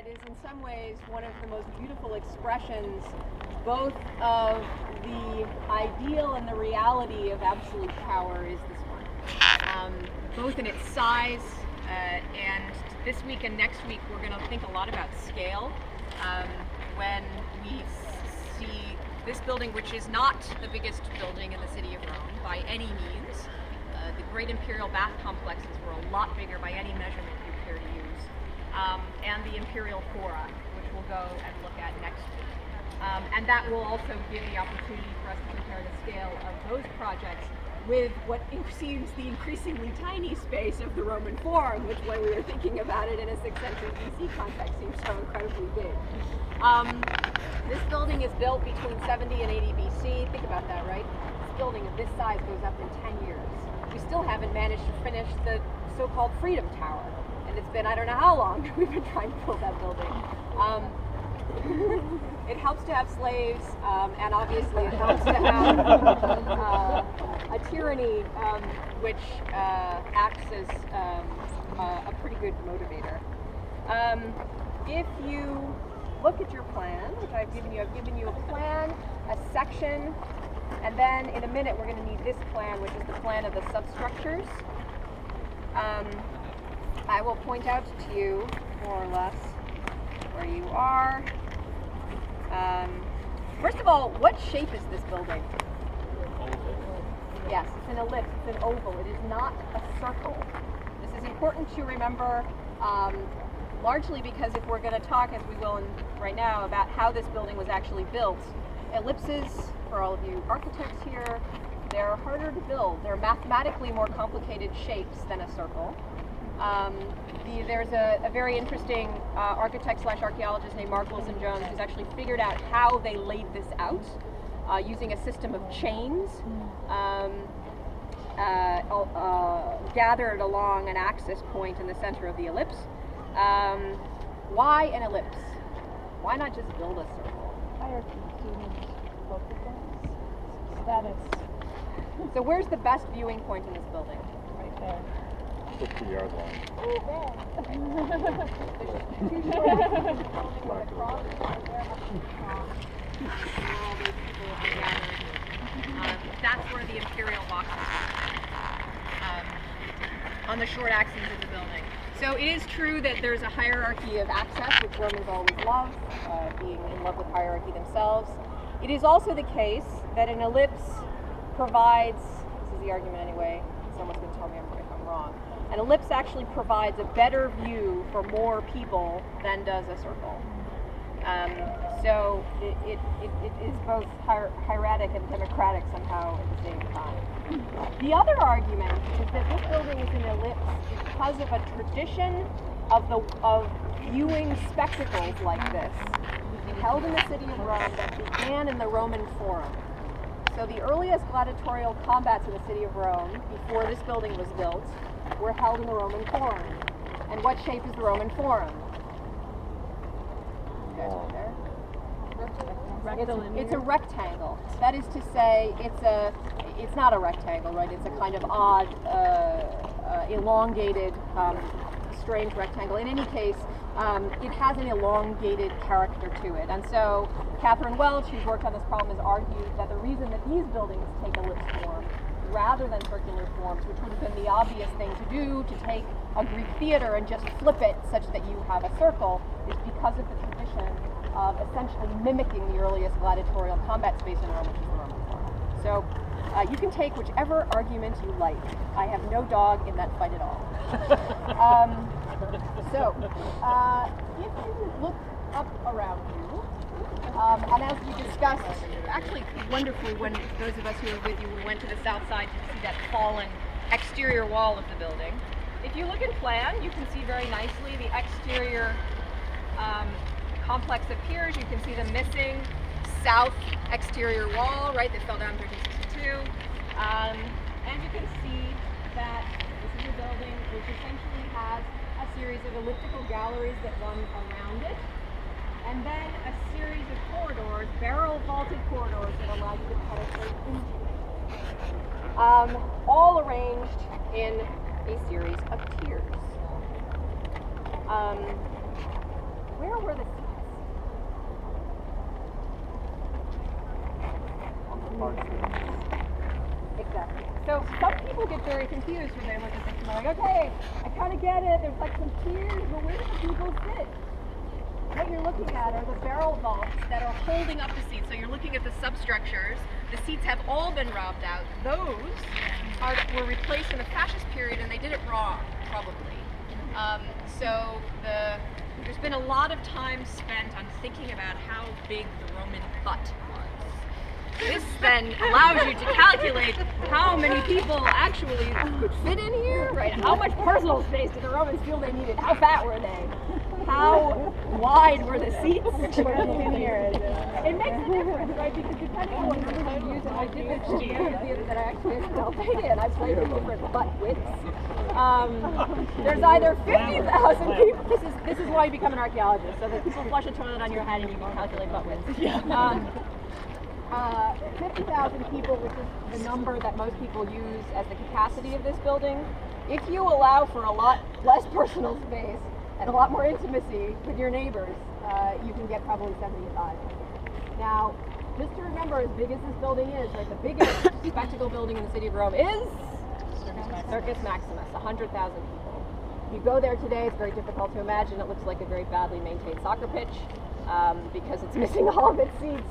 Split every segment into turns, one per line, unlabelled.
that is in some ways one of the most beautiful expressions both of the ideal and the reality of absolute power is this one. Both in its size and this week and next week we're going to think a lot about scale when we see this building, which is not the biggest building in the city of Rome by any means. The great imperial bath complexes were a lot bigger by any measurement you care to use. And the imperial fora, which we'll go and look at next week. And that will also give the opportunity for us to compare the scale of those projects with what seems the increasingly tiny space of the Roman Forum, which when we were thinking about it in a 6th century BC context seems so incredibly big. This building is built between 70 and 80 BC. Think about that, right? This building of this size goes up in 10 years. We still haven't managed to finish the so-called Freedom Tower. And it's been, I don't know how long, we've been trying to build that building. It helps to have slaves, and obviously it helps to have a tyranny which acts as a pretty good motivator. If you look at your plan, which I've given you a plan, a section, and then in a minute we're going to need this plan, which is the plan of the substructures. I will point out to you, more or less, where you are. First of all, what shape is this building? Yes, it's an ellipse, it's an oval. It is not a circle. This is important to remember, largely because if we're going to talk, as we will right now, about how this building was actually built, ellipses, for all of you architects here, they're harder to build. They're mathematically more complicated shapes than a circle. There's a very interesting architect/archaeologist named Mark Wilson-Jones who's actually figured out how they laid this out using a system of chains gathered along an axis point in the center of the ellipse. Why an ellipse? Why not just build a circle?
Hierarchy, status.
So where's the best viewing point in this building?
Right there.
50-yard line.
That's where the imperial boxes are, on the short axes of the building. So it is true that there's a hierarchy of access, which Romans always love, being in love with hierarchy themselves. It is also the case that an ellipse provides, this is the argument anyway, someone's going to tell me if I'm wrong, an ellipse actually provides a better view for more people than does a circle. So it is both hieratic and democratic somehow at the same time. The other argument is that this building is an ellipse because of a tradition of viewing spectacles like this held in the city of Rome that began in the Roman Forum. So the earliest gladiatorial combats in the city of Rome, before this building was built, were held in the Roman Forum. And what shape is the Roman Forum? You guys right there? It's a rectangle. That is to say, it's not a rectangle, right? It's a kind of odd, elongated, strange rectangle. In any case, it has an elongated character to it. And so Catherine Welch, who's worked on this problem, has argued that the reason that these buildings take ellipse form rather than circular forms, which would have been the obvious thing to do, to take a Greek theater and just flip it such that you have a circle, is because of the tradition of essentially mimicking the earliest gladiatorial combat space in Rome, which is the Roman Forum. So you can take whichever argument you like. I have no dog in that fight at all. If you look up around you, and as we discussed, actually wonderfully when those of us who were with you went to the south side to see that fallen exterior wall of the building. If you look in plan, you can see very nicely the exterior complex appears. You can see the missing south exterior wall, right, that fell down in 1362. And you can see that this is a building which essentially has a series of elliptical galleries that run around it, and then a series of corridors, barrel vaulted corridors that allow you to penetrate into it. All arranged in a series of tiers. where were the seats?
On the far side.
Exactly. So some people get very confused when they look at this and they're like, okay, I kind of get it. There's like some tiers, but where do the people sit? What you're looking at are the barrel vaults that are holding up the seats. So you're looking at the substructures. The seats have all been robbed out. Those were replaced in the fascist period, and they did it wrong, probably. There's been a lot of time spent on thinking about how big the Roman butt was. This then allows you to calculate how many people actually could fit in here, right? How much personal space did the Romans feel they needed? How fat were they? How wide were the seats? It makes a difference, right? Because depending on what number you use, and I did this in the amphitheater that I actually felt data, and I played with different butt widths. There's either 50,000 people. This is why you become an archaeologist, so that people flush a toilet on your head and you can calculate butt widths. 50,000 people, which is the number that most people use as the capacity of this building. If you allow for a lot less personal space and a lot more intimacy with your neighbors, you can get probably 75. Now, just to remember, as big as this building is, right, the biggest spectacle building in the city of Rome is Circus Maximus, 100,000 people. If you go there today, it's very difficult to imagine. It looks like a very badly maintained soccer pitch because it's missing all of its seats.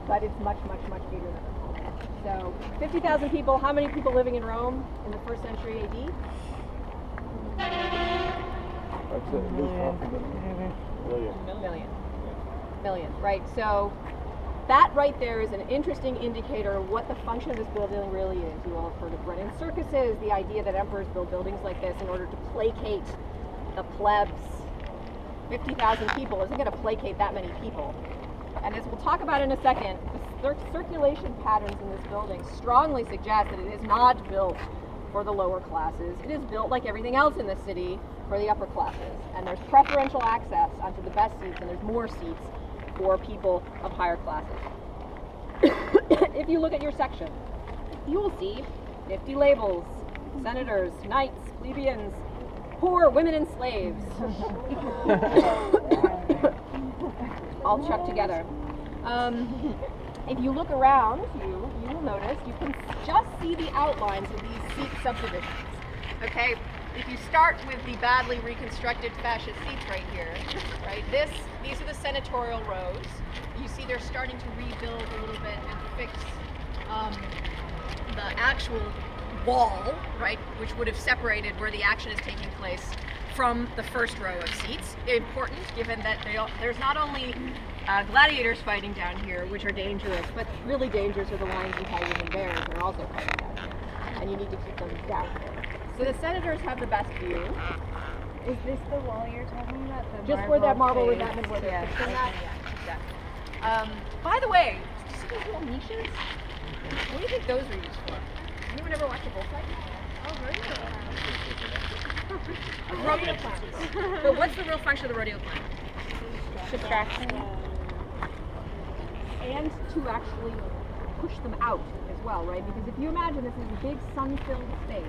But it's much, much, much bigger than that. So, 50,000 people. How many people living in Rome in the 1st century AD?
That's at least half a million.
Million, right? So, that right there is an interesting indicator of what the function of this building really is. You all have heard of running circuses, the idea that emperors build buildings like this in order to placate the plebs. 50,000 people isn't going to placate that many people. And as we'll talk about in a second, the circulation patterns in this building strongly suggest that it is not built for the lower classes. It is built, like everything else in the city, for the upper classes. And there's preferential access onto the best seats, and there's more seats for people of higher classes. If you look at your section, you will see nifty labels: senators, knights, plebeians, poor, women, and slaves. All chucked together. If you look around you will notice you can just see the outlines of these seat subdivisions. Okay, if you start with the badly reconstructed fascist seats right here, right? These are the senatorial rows. You see they're starting to rebuild a little bit and fix the actual wall, right, which would have separated where the action is taking place from the first row of seats. Important, given that there's not only gladiators fighting down here, which are dangerous, but really dangerous are the lions and tigers and bears that are also fighting down here. And you need to keep them down here. So the senators have the best view.
Is this the wall you're talking about?
Just where that marble
face?
revetment, where they're fixing that?
Yeah.
Exactly. By the way, do you see those little niches? What do you think those were used for? Anyone ever watch a bullfight?
Oh, really?
Rodeo clowns. But what's the real function of the rodeo clown?
Distraction.
And to actually push them out as well, right? Because if you imagine this is a big sun-filled space,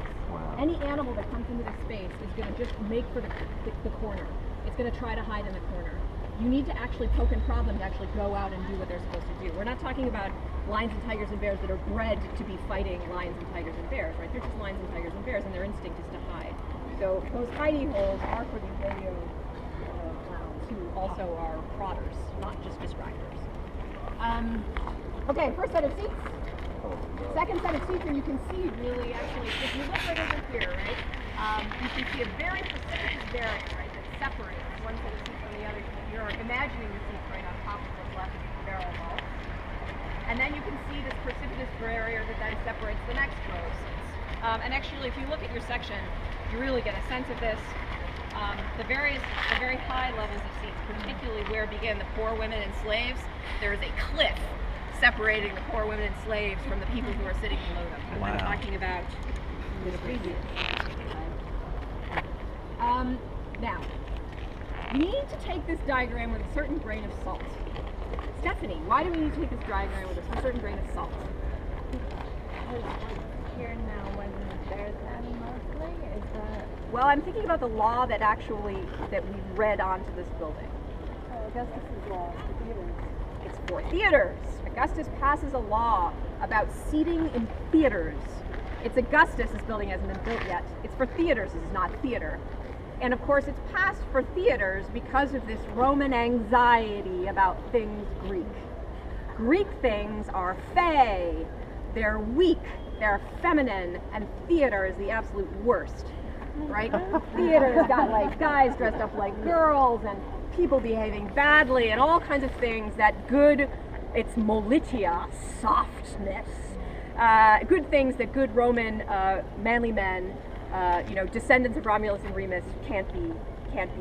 any animal that comes into this space is going to just make for the corner. It's going to try to hide in the corner. You need to actually poke and prod them to actually go out and do what they're supposed to do. We're not talking about lions and tigers and bears that are bred to be fighting lions and tigers and bears, right? They're just lions and tigers and bears, and their instinct is to hide. So those hidey holes are for the rodeo clowns, who also are prodders, not just distractors. Okay, first set of seats. Second set of seats, and you can see really actually, if you look right over here, right, you can see a very precipitous barrier, right, that separates one set of seats from the other. You're imagining the seats right on top of what's left of the barrel wall. And then you can see this precipitous barrier that then separates the next row of seats. And actually, if you look at your section, you really get a sense of this. The very high levels of seats, particularly where begin the poor women and slaves, there is a cliff separating the poor women and slaves from the people who are sitting below them. Wow. I'm talking about this previous. Now, we need to take this diagram with a certain grain of salt. Stephanie, why do we need to take this diagram with a certain grain of salt?
Here now, when there's them mostly, is that...
Well, I'm thinking about the law that we read onto this building. Augustus's law for theaters? It's for theaters. Augustus passes a law about seating in theaters. It's Augustus. This building hasn't been built yet. It's for theaters. This is not theater. And of course, it's passed for theaters because of this Roman anxiety about things Greek. Greek things are fey, they're weak, they're feminine, and theater is the absolute worst, right? Theater's got like guys dressed up like girls and people behaving badly and all kinds of things that good, it's molitia, softness, good things that good Roman manly men, descendants of Romulus and Remus can't be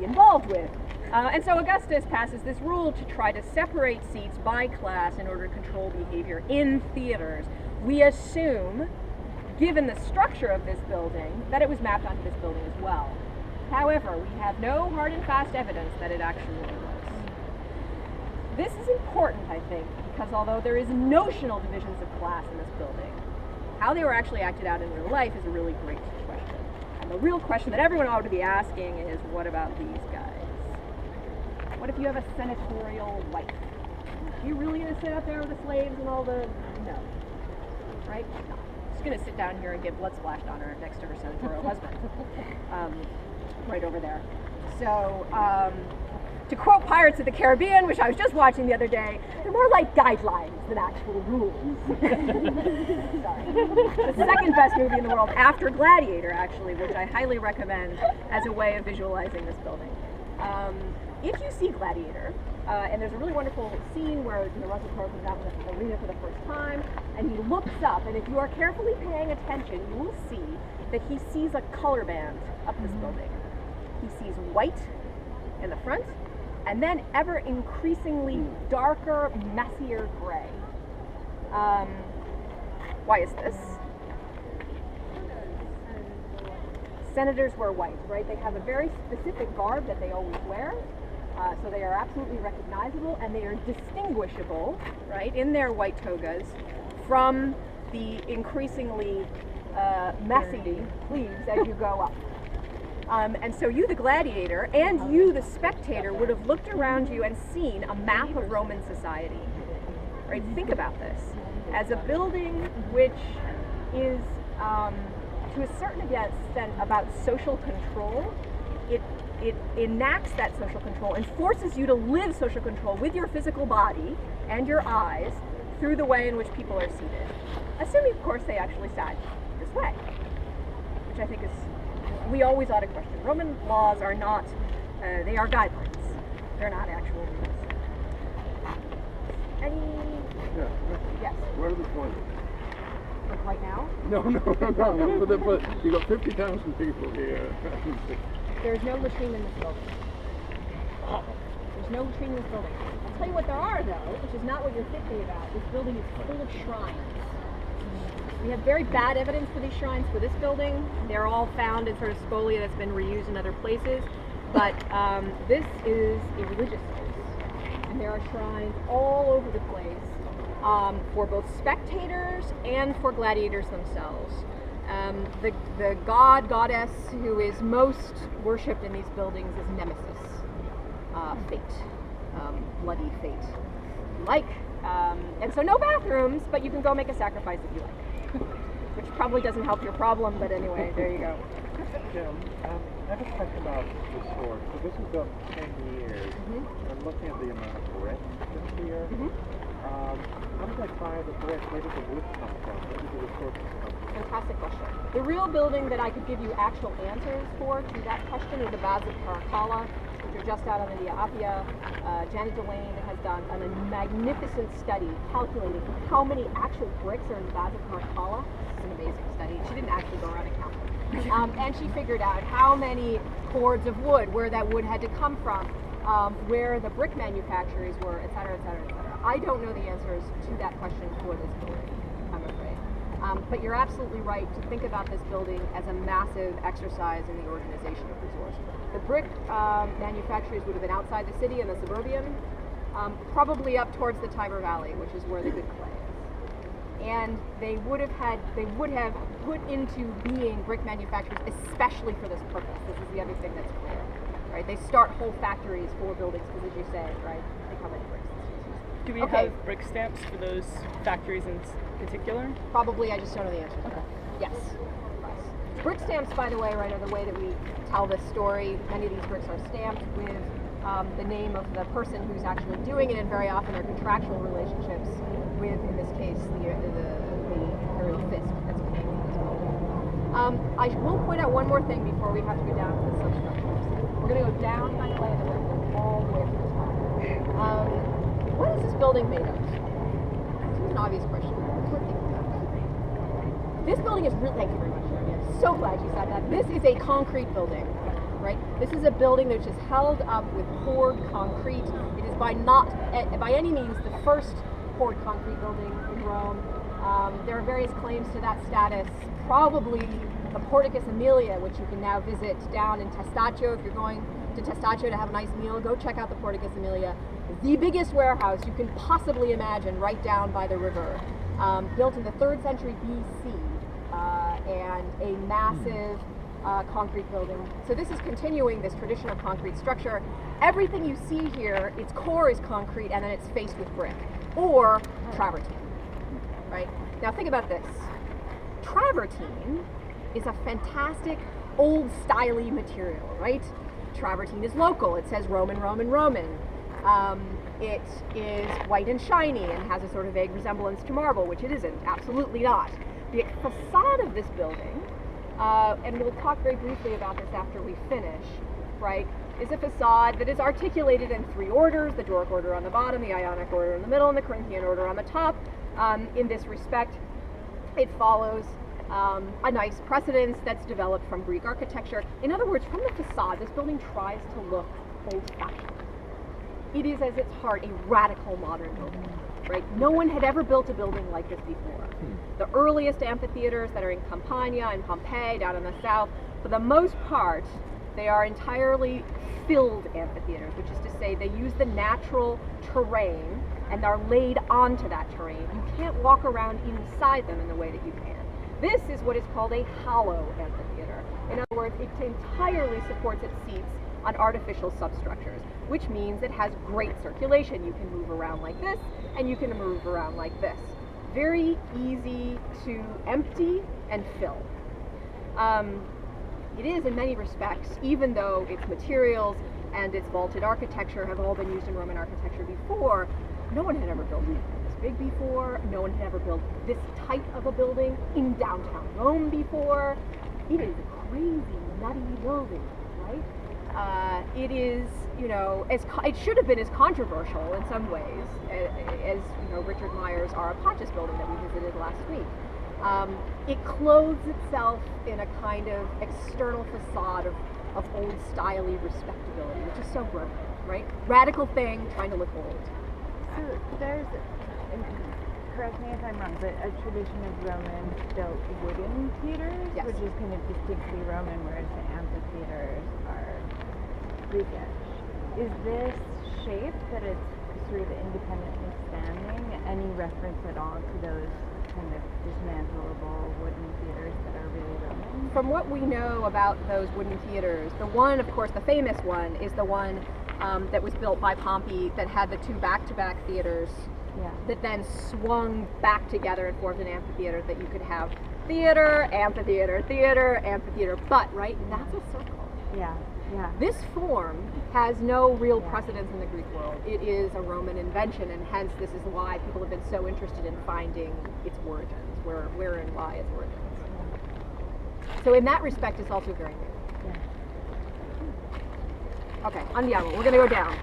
involved with. And so Augustus passes this rule to try to separate seats by class in order to control behavior in theaters. We assume, given the structure of this building, that it was mapped onto this building as well. However, we have no hard and fast evidence that it actually was. This is important, I think, because although there is notional divisions of class in this building, how they were actually acted out in real life is a really great question. And the real question that everyone ought to be asking is, what about these guys? What if you have a senatorial wife? Are you really going to sit up there with the slaves and all the... No. Right? No. She's going to sit down here and get blood splashed on her next to her senatorial husband. Right over there. So, to quote Pirates of the Caribbean, which I was just watching the other day, they're more like guidelines than actual rules. Sorry. The second best movie in the world after Gladiator, actually, which I highly recommend as a way of visualizing this building. If you see Gladiator, and there's a really wonderful scene where Russell Crowe comes out in the arena for the first time, and he looks up, and if you are carefully paying attention, you will see that he sees a color band up this building. He sees white in the front, and then ever increasingly darker, messier gray. Why is this? Senators wear white, right? They have a very specific garb that they always wear. So they are absolutely recognizable and they are distinguishable, right, in their white togas from the increasingly messy sleeves as you go up. And so you, the gladiator, and you, the spectator, would have looked around you and seen a map of Roman society, right? Think about this. As a building which is, to a certain extent, about social control, it enacts that social control and forces you to live social control with your physical body and your eyes through the way in which people are seated. Assuming, of course, they actually sat this way, which I think is, we always ought to question. Roman laws are not, they are guidelines. They're not actual rules. Any?
Yeah.
Yes.
Where are the toilets?
Like right now?
No. But you got 50,000 people here.
There's no latrine in this building. There's no latrine in this building. I'll tell you what there are, though, which is not what you're thinking about. This building is full of shrines. We have very bad evidence for these shrines for this building. They're all found in sort of scolia that's been reused in other places. But this is a religious place. And there are shrines all over the place for both spectators and for gladiators themselves. The goddess who is most worshipped in these buildings is Nemesis, fate, bloody fate. And so no bathrooms, but you can go make a sacrifice if you like, which probably doesn't help your problem, but anyway, there you go.
Jim, I have a question about the sword. So this was built 10 years. I'm looking at the amount of brick that's here. How did they find the brick? Where did the wood come from? Where did the resources come from?
Fantastic question. The real building that I could give you actual answers for to that question is the Baths of Caracalla, which are just out on the Via Appia. Janet Delane has done a magnificent study calculating how many actual bricks are in the Baths of Caracalla. It's an amazing study. She didn't actually go around and count them. And she figured out how many cords of wood, where that wood had to come from, where the brick manufacturers were, et cetera, et cetera, et cetera. I don't know the answers to that question for this building, I'm afraid. But you're absolutely right to think about this building as a massive exercise in the organization of resource. The brick manufacturers would have been outside the city in the suburban, probably up towards the Tiber Valley, which is where the good clay is. And they would have put into being brick manufacturers especially for this purpose. This is the other thing that's clear. right? They start whole factories for buildings because, as you said, right, they come in bricks.
Do we
Okay.
have brick stamps for those factories in particular?
Probably, I just don't know the answer to that. Yes. Brick stamps, by the way, right, are the way that we tell this story. Many of these bricks are stamped with the name of the person who's actually doing it, and very often are contractual relationships with, in this case, the imperial fisc that's paying this building. I will point out one more thing before we have to go down to the substructures. We're going to go down, by the way, and then we're going to go all the way to the top. What is this building made of? It's an obvious question. This building is really, thank you very much, Jeremy. I'm so glad you said that. This is a concrete building, right? This is a building which is held up with poured concrete. It is by any means the first poured concrete building in Rome. There are various claims to that status. Probably the Porticus Aemilia, which you can now visit down in Testaccio. If you're going to Testaccio to have a nice meal, go check out the Porticus Aemilia. The biggest warehouse you can possibly imagine, right down by the river. Built in the 3rd century BC, and a massive concrete building. So this is continuing this tradition of concrete structure. Everything you see here, its core is concrete, and then it's faced with brick or travertine. Right? Now think about this. Travertine is a fantastic old styly material, right? Travertine is local. It says Roman, Roman, Roman. It is white and shiny and has a sort of vague resemblance to marble, which it isn't, absolutely not. The facade of this building, and we'll talk very briefly about this after we finish, right, is a facade that is articulated in 3 orders: the Doric order on the bottom, the Ionic order in the middle, and the Corinthian order on the top. In this respect, it follows a nice precedence that's developed from Greek architecture. In other words, from the facade, this building tries to look old-fashioned. It is, as its heart, a radical modern building, right? No one had ever built a building like this before. The earliest amphitheaters that are in Campania and Pompeii, down in the south, for the most part, they are entirely filled amphitheaters, which is to say they use the natural terrain and are laid onto that terrain. You can't walk around inside them in the way that you can. This is what is called a hollow amphitheater. In other words, it entirely supports its seats on artificial substructures, which means it has great circulation. You can move around like this, and you can move around like this. Very easy to empty and fill. It is, in many respects, even though its materials and its vaulted architecture have all been used in Roman architecture before, no one had ever built anything this big before. No one had ever built this type of a building in downtown Rome before. It is a crazy, nutty building, right? It is, you know, it should have been as controversial in some ways as you know, Richard Meyer's Ara Pacis building that we visited last week. It clothes itself in a kind of external facade of old styly respectability, which is so brilliant, right? Radical thing trying to look old.
So there's, correct me if I'm wrong, but a tradition of Roman built wooden theaters,
Yes.
which is kind of distinctly Roman, whereas the amphitheaters are Greekish. Is this shape that it's sort of independently standing any reference at all to those kind of dismantleable wooden theaters that are really Roman?
From what we know about those wooden theaters, the one, of course, the famous one is the one that was built by Pompey that had the 2 back-to-back theaters that then swung back together and formed an amphitheater that you could have theater, amphitheater, theater, amphitheater, but, right, that's a circle.
Yeah.
This form has no real precedence in the Greek world. It is a Roman invention, and hence this is why people have been so interested in finding its origins, where and why its origins. So in that respect, it's also very new. Okay, andiamo. We're going to go down.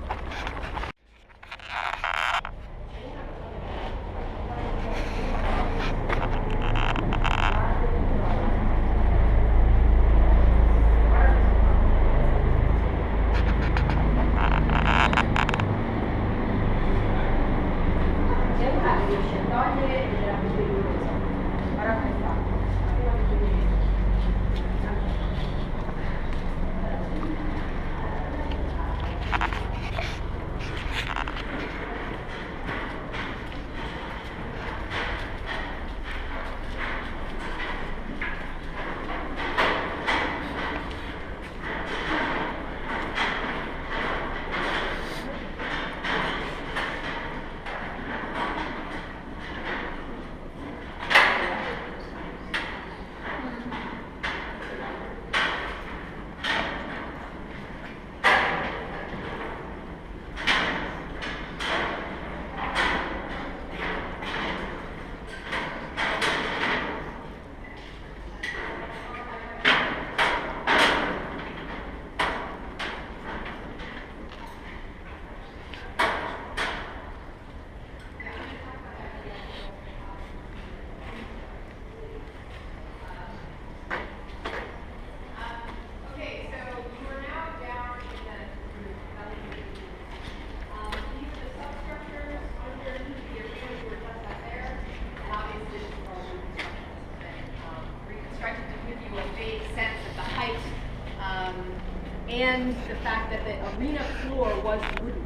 and the fact that the arena floor was wooden,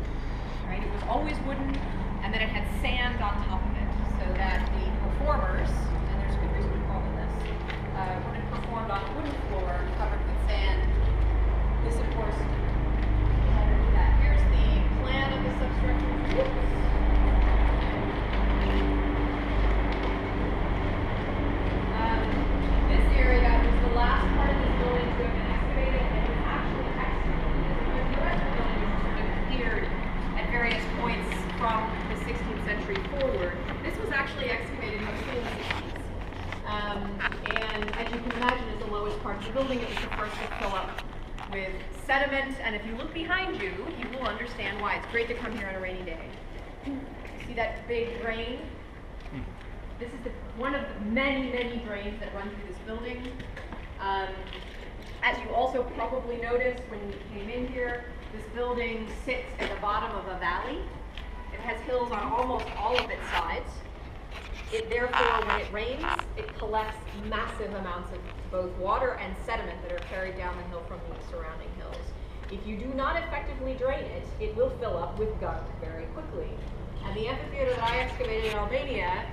right? It was always wooden, and then it had sand on top of it, so that the performers, and there's a good reason to call them this, when it performed on a wooden floor covered with sand, this of course, here's the plan of the substructure. This area was the last part of this building to have been excavated, and it was actually excavated. The rest of the building sort of appeared at various points from the 16th century forward. This was actually excavated mostly in the 60s. And as you can imagine, as the lowest part of the building, it was the first to fill up with sediment. And if you look behind you, you will understand why. It's great to come here on a rainy day. See that big drain? This is one of the many, many drains that run through this building. As you also probably noticed when you came in here, this building sits at the bottom of a valley. It has hills on almost all of its sides. It therefore, when it rains, it collects massive amounts of both water and sediment that are carried down the hill from the surrounding hills. If you do not effectively drain it, it will fill up with gunk very quickly. And the amphitheater that I excavated in Albania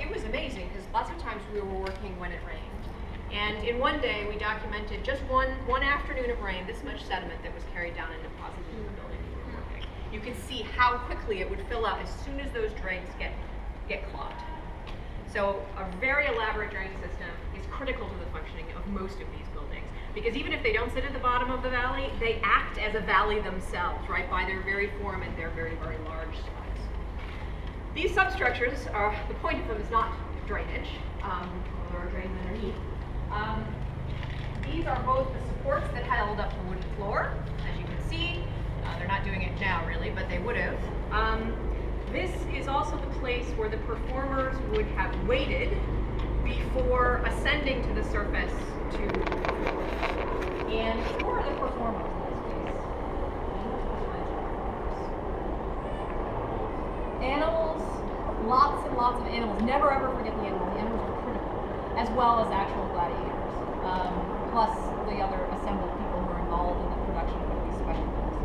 it was amazing, because lots of times we were working when it rained. And in one day, we documented just one afternoon of rain, this much sediment that was carried down and deposited in the building we were working. You can see how quickly it would fill up as soon as those drains get clogged. So a very elaborate drain system is critical to the functioning of most of these buildings, because even if they don't sit at the bottom of the valley, they act as a valley themselves, right, by their very form and their very, very large size. These substructures the point of them is not drainage, there are drains underneath. These are both the supports that held up the wooden floor, as you can see. They're not doing it now really, but they would have. This is also the place where the performers would have waited before ascending to the surface to perform. And who are the performers in this case? Animals, lots and lots of animals. Never ever forget the animals. The animals are critical, as well as actual gladiators, plus the other assembled people who are involved in the production of these special things.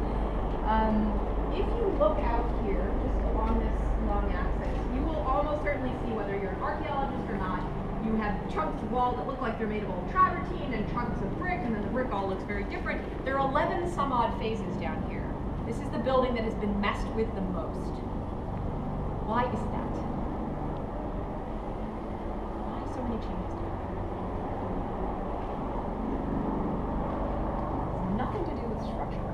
If you look out here, just along this long axis, you will almost certainly see, whether you're an archaeologist or not, you have chunks of wall that look like they're made of old travertine and chunks of brick, and then the brick all looks very different. There are 11 some odd phases down here. This is the building that has been messed with the most. Why is that? Why so many changes? It's nothing to do with structure,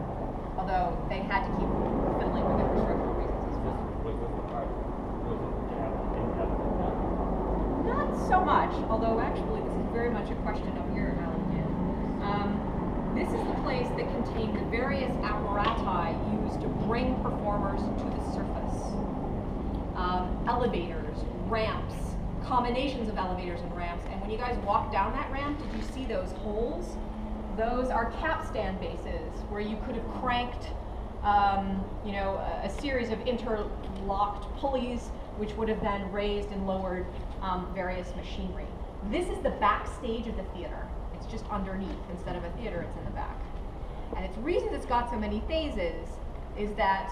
although they had to keep fiddling with it for structural reasons as well. Not so much, although actually this is very much a question of your Alan. This is the place that contained the various apparati used to bring performers to the surface. Elevators, ramps, combinations of elevators and ramps. And when you guys walked down that ramp, did you see those holes? Those are capstan bases where you could have cranked a series of interlocked pulleys, which would have then raised and lowered various machinery. This is the backstage of the theater. It's just underneath. Instead of a theater, it's in the back. And its reason it's got so many phases is that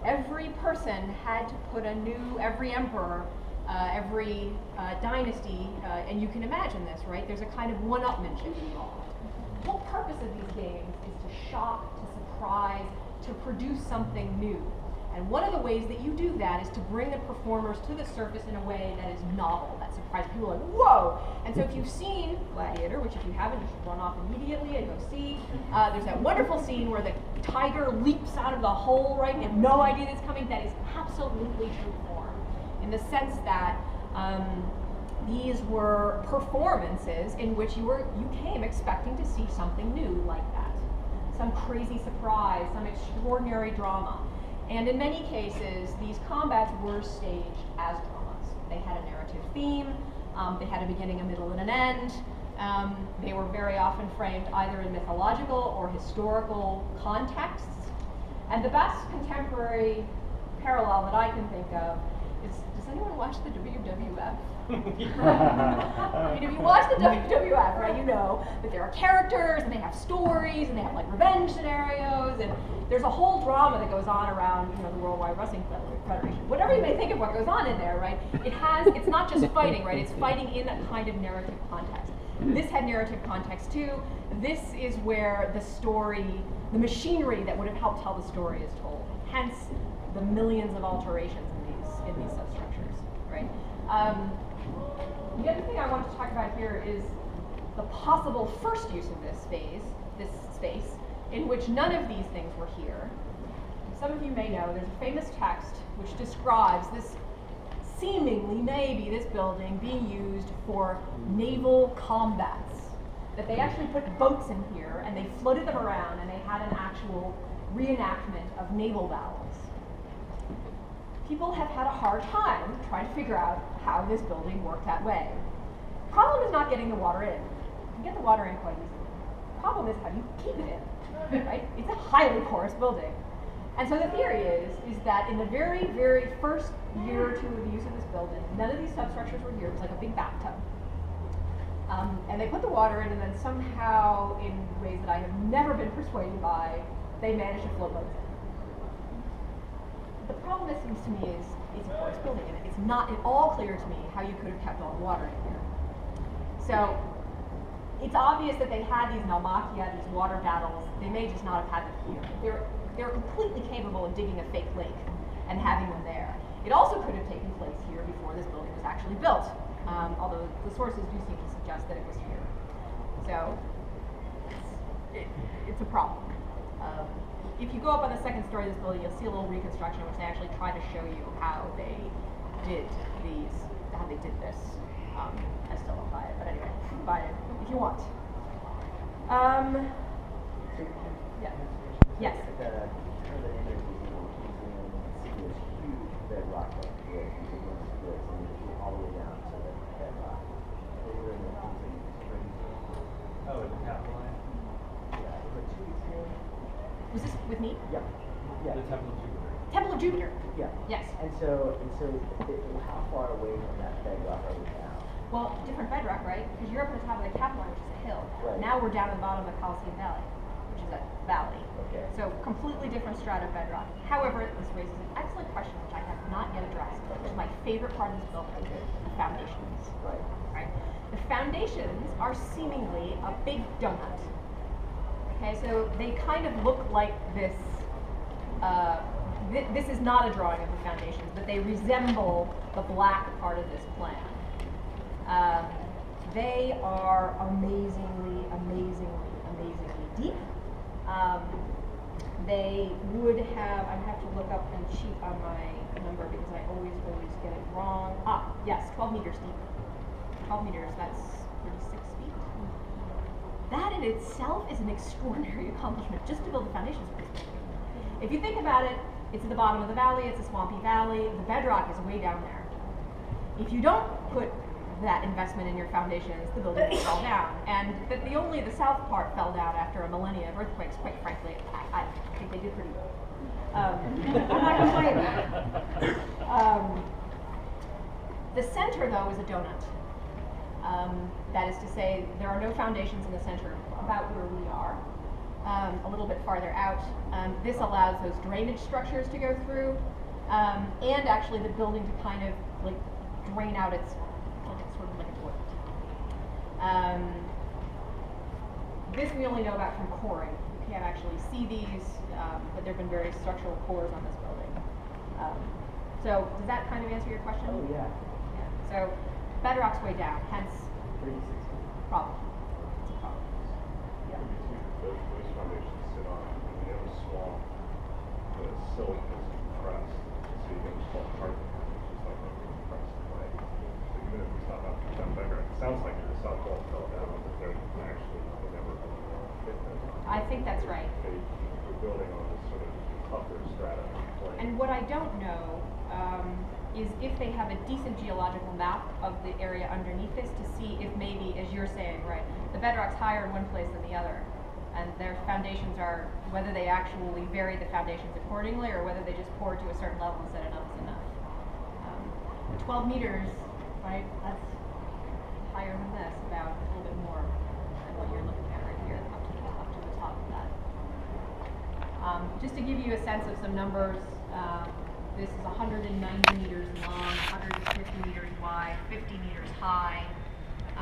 every person had to put every emperor, every dynasty, and you can imagine this, right? There's a kind of one-upmanship involved. The whole purpose of these games is to shock, to surprise, to produce something new. And one of the ways that you do that is to bring the performers to the surface in a way that is novel, that surprises people, like, whoa! And so if you've seen Gladiator, which if you haven't, you should run off immediately and go see, there's that wonderful scene where the tiger leaps out of the hole, right? You have no idea that's coming. That is absolutely true form, in the sense that these were performances in which you came expecting to see something new like that. Some crazy surprise, some extraordinary drama. And in many cases, these combats were staged as dramas. They had a narrative theme, they had a beginning, a middle, and an end. They were very often framed either in mythological or historical contexts. And the best contemporary parallel that I can think of Does anyone watch the WWF? I mean, if you watch the WWF, right, you know that there are characters and they have stories and they have like revenge scenarios and there's a whole drama that goes on around, you know, the Worldwide Wrestling Federation. Whatever you may think of what goes on in there, right, it's not just fighting, right, it's fighting in a kind of narrative context. This had narrative context too. This is where the story, the machinery that would have helped tell the story is told. Hence the millions of alterations in these substructures, right? The other thing I wanted to talk about here is the possible first use of this space, in which none of these things were here. Some of you may know there's a famous text which describes this seemingly, maybe this building being used for naval combats. That they actually put boats in here and they floated them around and they had an actual reenactment of naval battles. People have had a hard time trying to figure out how this building worked that way. The problem is not getting the water in. You can get the water in quite easily. The problem is how do you keep it in, right? It's a highly porous building. And so the theory is that in the very, very first year or two of the use of this building, none of these substructures were here. It was like a big bathtub. And they put the water in, and then somehow, in ways that I have never been persuaded by, they managed to float boats in. The problem, it seems to me, is it's a porous building, and it's not at all clear to me how you could have kept all the water in here. So it's obvious that they had these naumachia, these water battles. They may just not have had them here. They're completely capable of digging a fake lake and having them there. It also could have taken place here before this building was actually built, although the sources do seem to suggest that it was here. So it's a problem. If you go up on the second story of this building, you'll see a little reconstruction which they actually try to show you how they did this. I still don't buy it, but anyway, buy it if you want. Yeah. Yes.
The image is see this huge bedrock like this, and you see all the way down to the bedrock.
Oh, in the capital line?
Yeah, was it 2 weeks ago?
Was this with me?
Yeah. Yeah.
The Temple of Jupiter.
Temple of Jupiter.
Yeah.
Yes.
And so how far away from that bedrock are we now?
Well, different bedrock, right? Because you're up at the top of the Capitol, which is a hill.
Right.
Now we're down at the bottom of the Colosseum Valley, which is a valley.
Okay.
So completely different strata of bedrock. However, this raises an excellent question, which I have not yet addressed, which is my favorite part of this building, the foundations.
Right.
Right? The foundations are seemingly a big donut. Okay, so they kind of look like this. This is not a drawing of the foundations, but they resemble the black part of this plan. They are amazingly deep. They would have, I'd have to look up and cheat on my number because I always get it wrong. Yes, 12 meters deep. 12 meters, that's 36 feet. That in itself is an extraordinary accomplishment just to build the foundations for this building. If you think about it, it's at the bottom of the valley, it's a swampy valley, the bedrock is way down there. If you don't put that investment in your foundations, the building will fall down. And that the south part fell down after a millennia of earthquakes, quite frankly, I think they did pretty good. I'm not complaining. The center, though, is a donut. That is to say, there are no foundations in the center, about where we are. A little bit farther out. This allows those drainage structures to go through, and actually the building to kind of like drain out its sort of like a toilet. This we only know about from coring. You can't actually see these, but there have been various structural cores on this building. So does that kind of answer your question?
Oh, yeah.
So bedrock's way down, hence
36 feet.
problem. It's a problem. Yeah.
Those foundations sit on, when you have a swamp, the silt is compressed, so you get what's called carbon, which is like a compressed clay. So even if it's not up to that bedrock, it sounds like the south wall fell down, but they're actually never fit them.
I think that's right.
We're building on this sort of tougher strata plane.
And what I don't know is if they have a decent geological map of the area underneath this to see if maybe, as you're saying, right, the bedrock's higher in one place than the other, and their foundations are, whether they actually vary the foundations accordingly or whether they just pour to a certain level and said enough is enough. 12 meters, right? That's higher than this, about a little bit more than what you're looking at right here, up to the top of that. Just to give you a sense of some numbers, this is 190 meters long, 150 meters wide, 50 meters high. I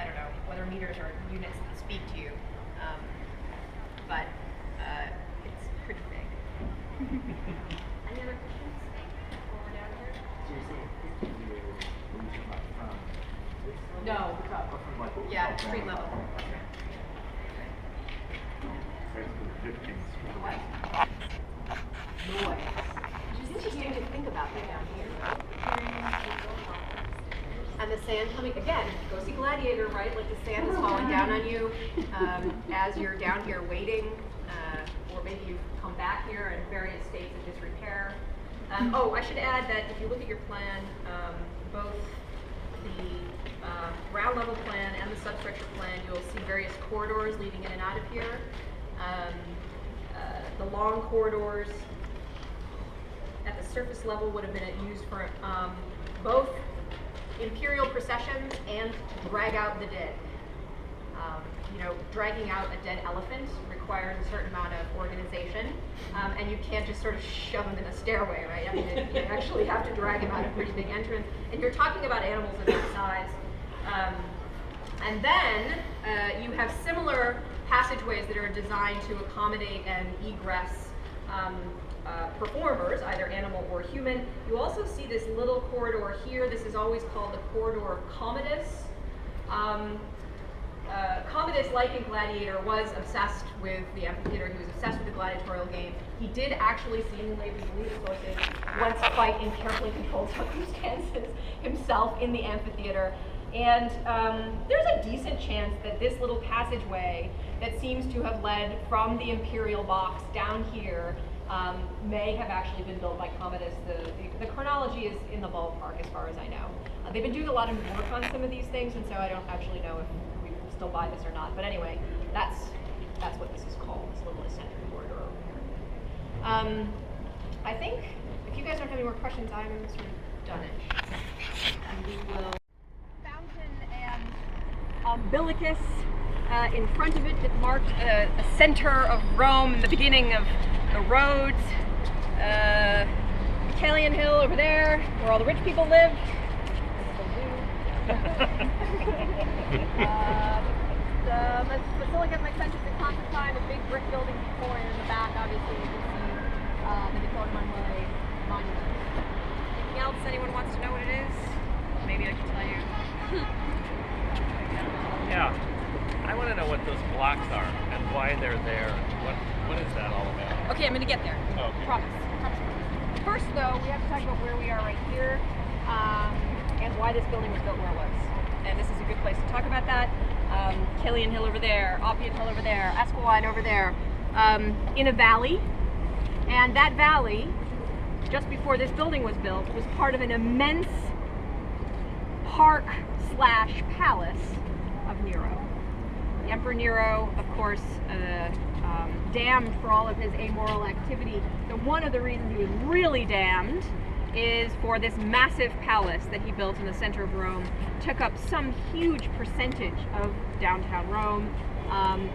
don't know whether meters are units that speak to you, but it's pretty big. Any other questions while we're down here?
So you're saying 50 meters when you come up from this level?
No,
Or from like
yeah,
top
street
down?
level.
Basically 15 square.
What? Noise. It's interesting to think about that down here, right? And the sand coming, again, go see Gladiator, right? Like the sand is falling down on you as you're down here waiting, or maybe you've come back here in various states of disrepair. Oh, I should add that if you look at your plan, both the ground level plan and the substructure plan, you'll see various corridors leading in and out of here. The long corridors at the surface level would have been used for both imperial processions and to drag out the dead. You know, dragging out a dead elephant requires a certain amount of organization, and you can't just sort of shove him in a stairway, right? I mean, you actually have to drag him out a pretty big entrance, and you're talking about animals of that size. And then you have similar passageways that are designed to accommodate and egress performers, either animal or human. You also see this little corridor here. This is always called the corridor of Commodus. Commodus, like in Gladiator, was obsessed with the amphitheater. He was obsessed with the gladiatorial game. He did actually, seemingly, if we believe the sources, once fight in carefully controlled circumstances himself in the amphitheater. And there's a decent chance that this little passageway that seems to have led from the imperial box down here may have actually been built by Commodus. The chronology is in the ballpark as far as I know. They've been doing a lot of work on some of these things, and so I don't actually know if we still buy this or not. But anyway, that's what this is called, this little eccentric corridor over here. I think if you guys don't have any more questions, I'm sort of done-ish. And we will... Fountain and umbilicus in front of it that marked a center of Rome, the beginning of the roads. Colosseum Hill over there, where all the rich people live. The Basilica of Maxentius in Constantine, a big brick building before, and in the back, obviously, you can see the Nicole Manuel monument. Anything else anyone wants to know what it is? Maybe I can tell you.
Yeah, I want to know what those blocks are and why they're there. What is that all about?
Okay, I'm going to get there.
Oh, okay.
Promise. First, though, we have to talk about where we are right here and why this building was built where it was. And this is a good place to talk about that. Killian Hill over there, Oppian Hill over there, Esquilline over there, in a valley. And that valley, just before this building was built, was part of an immense park/palace of Nero. The Emperor Nero, of course, damned for all of his amoral activity. So one of the reasons he was really damned is for this massive palace that he built in the center of Rome. Took up some huge percentage of downtown Rome.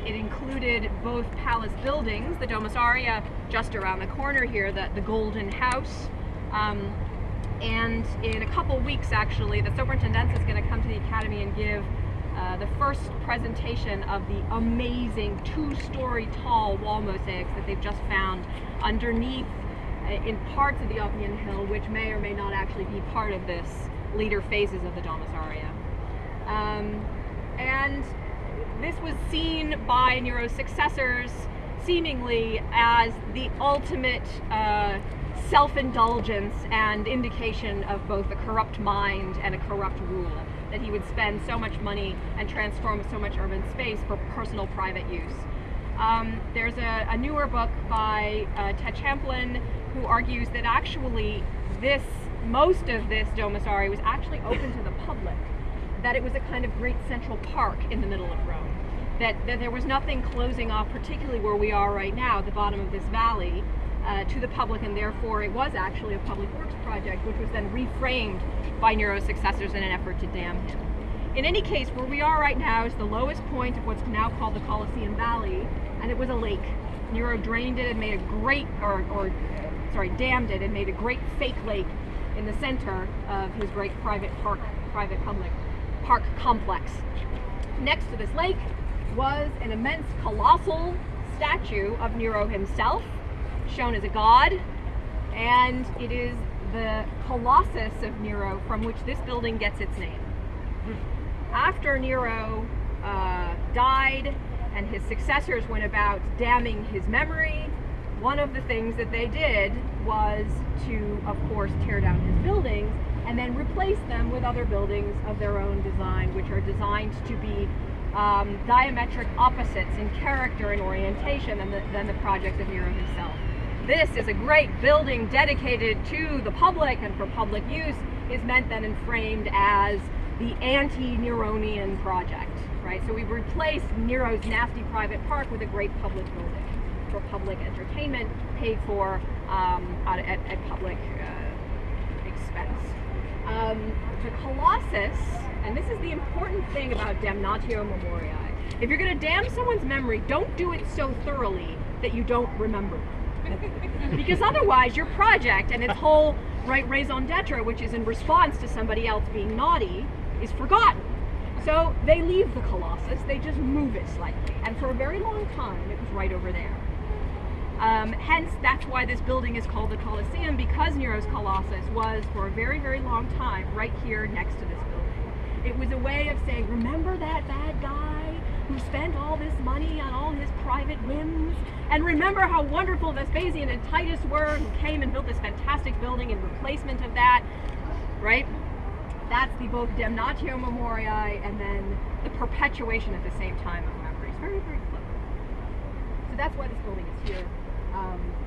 It included both palace buildings, the Domus Aurea just around the corner here, the Golden House, and in a couple weeks actually, the superintendent is going to come to the Academy and give the first presentation of the amazing 2-story tall wall mosaics that they've just found underneath in parts of the Oppian Hill, which may or may not actually be part of this later phases of the Domus Aurea. And this was seen by Nero's successors seemingly as the ultimate self-indulgence and indication of both a corrupt mind and a corrupt rule, that he would spend so much money and transform so much urban space for personal private use. There's a newer book by Ted Champlin who argues that actually most of this Domus Aurea was actually open to the public, that it was a kind of great central park in the middle of Rome, that there was nothing closing off, particularly where we are right now, at the bottom of this valley, to the public, and therefore it was actually a public works project, which was then reframed by Nero's successors in an effort to damn him. In any case, where we are right now is the lowest point of what's now called the Colosseum Valley, and it was a lake. Nero drained it and made a great, dammed it and made a great fake lake in the center of his great private public park complex. Next to this lake was an immense colossal statue of Nero himself, shown as a god, and it is the Colossus of Nero from which this building gets its name. After Nero died and his successors went about damning his memory, one of the things that they did was to, of course, tear down his buildings and then replace them with other buildings of their own design, which are designed to be diametric opposites in character and orientation than the project of Nero himself. This is a great building dedicated to the public and for public use, is meant then and framed as the anti-Neronian project, right? So we've replaced Nero's nasty private park with a great public building for public entertainment, paid for at public expense. The Colossus, and this is the important thing about damnatio memoriae. If you're going to damn someone's memory, don't do it so thoroughly that you don't remember them. Because otherwise your project and its whole raison d'etre, which is in response to somebody else being naughty, is forgotten. So they leave the Colossus, they just move it slightly. And for a very long time, it was right over there. Hence, that's why this building is called the Colosseum, because Nero's Colossus was, for a very, very long time, right here next to this building. It was a way of saying, remember that bad guy who spent all this money on all his private whims? And remember how wonderful Vespasian and Titus were, who came and built this fantastic building in replacement of that, right? That's the both damnatio memoriae and then the perpetuation at the same time of memories. Very, very clever. So that's why this building is here.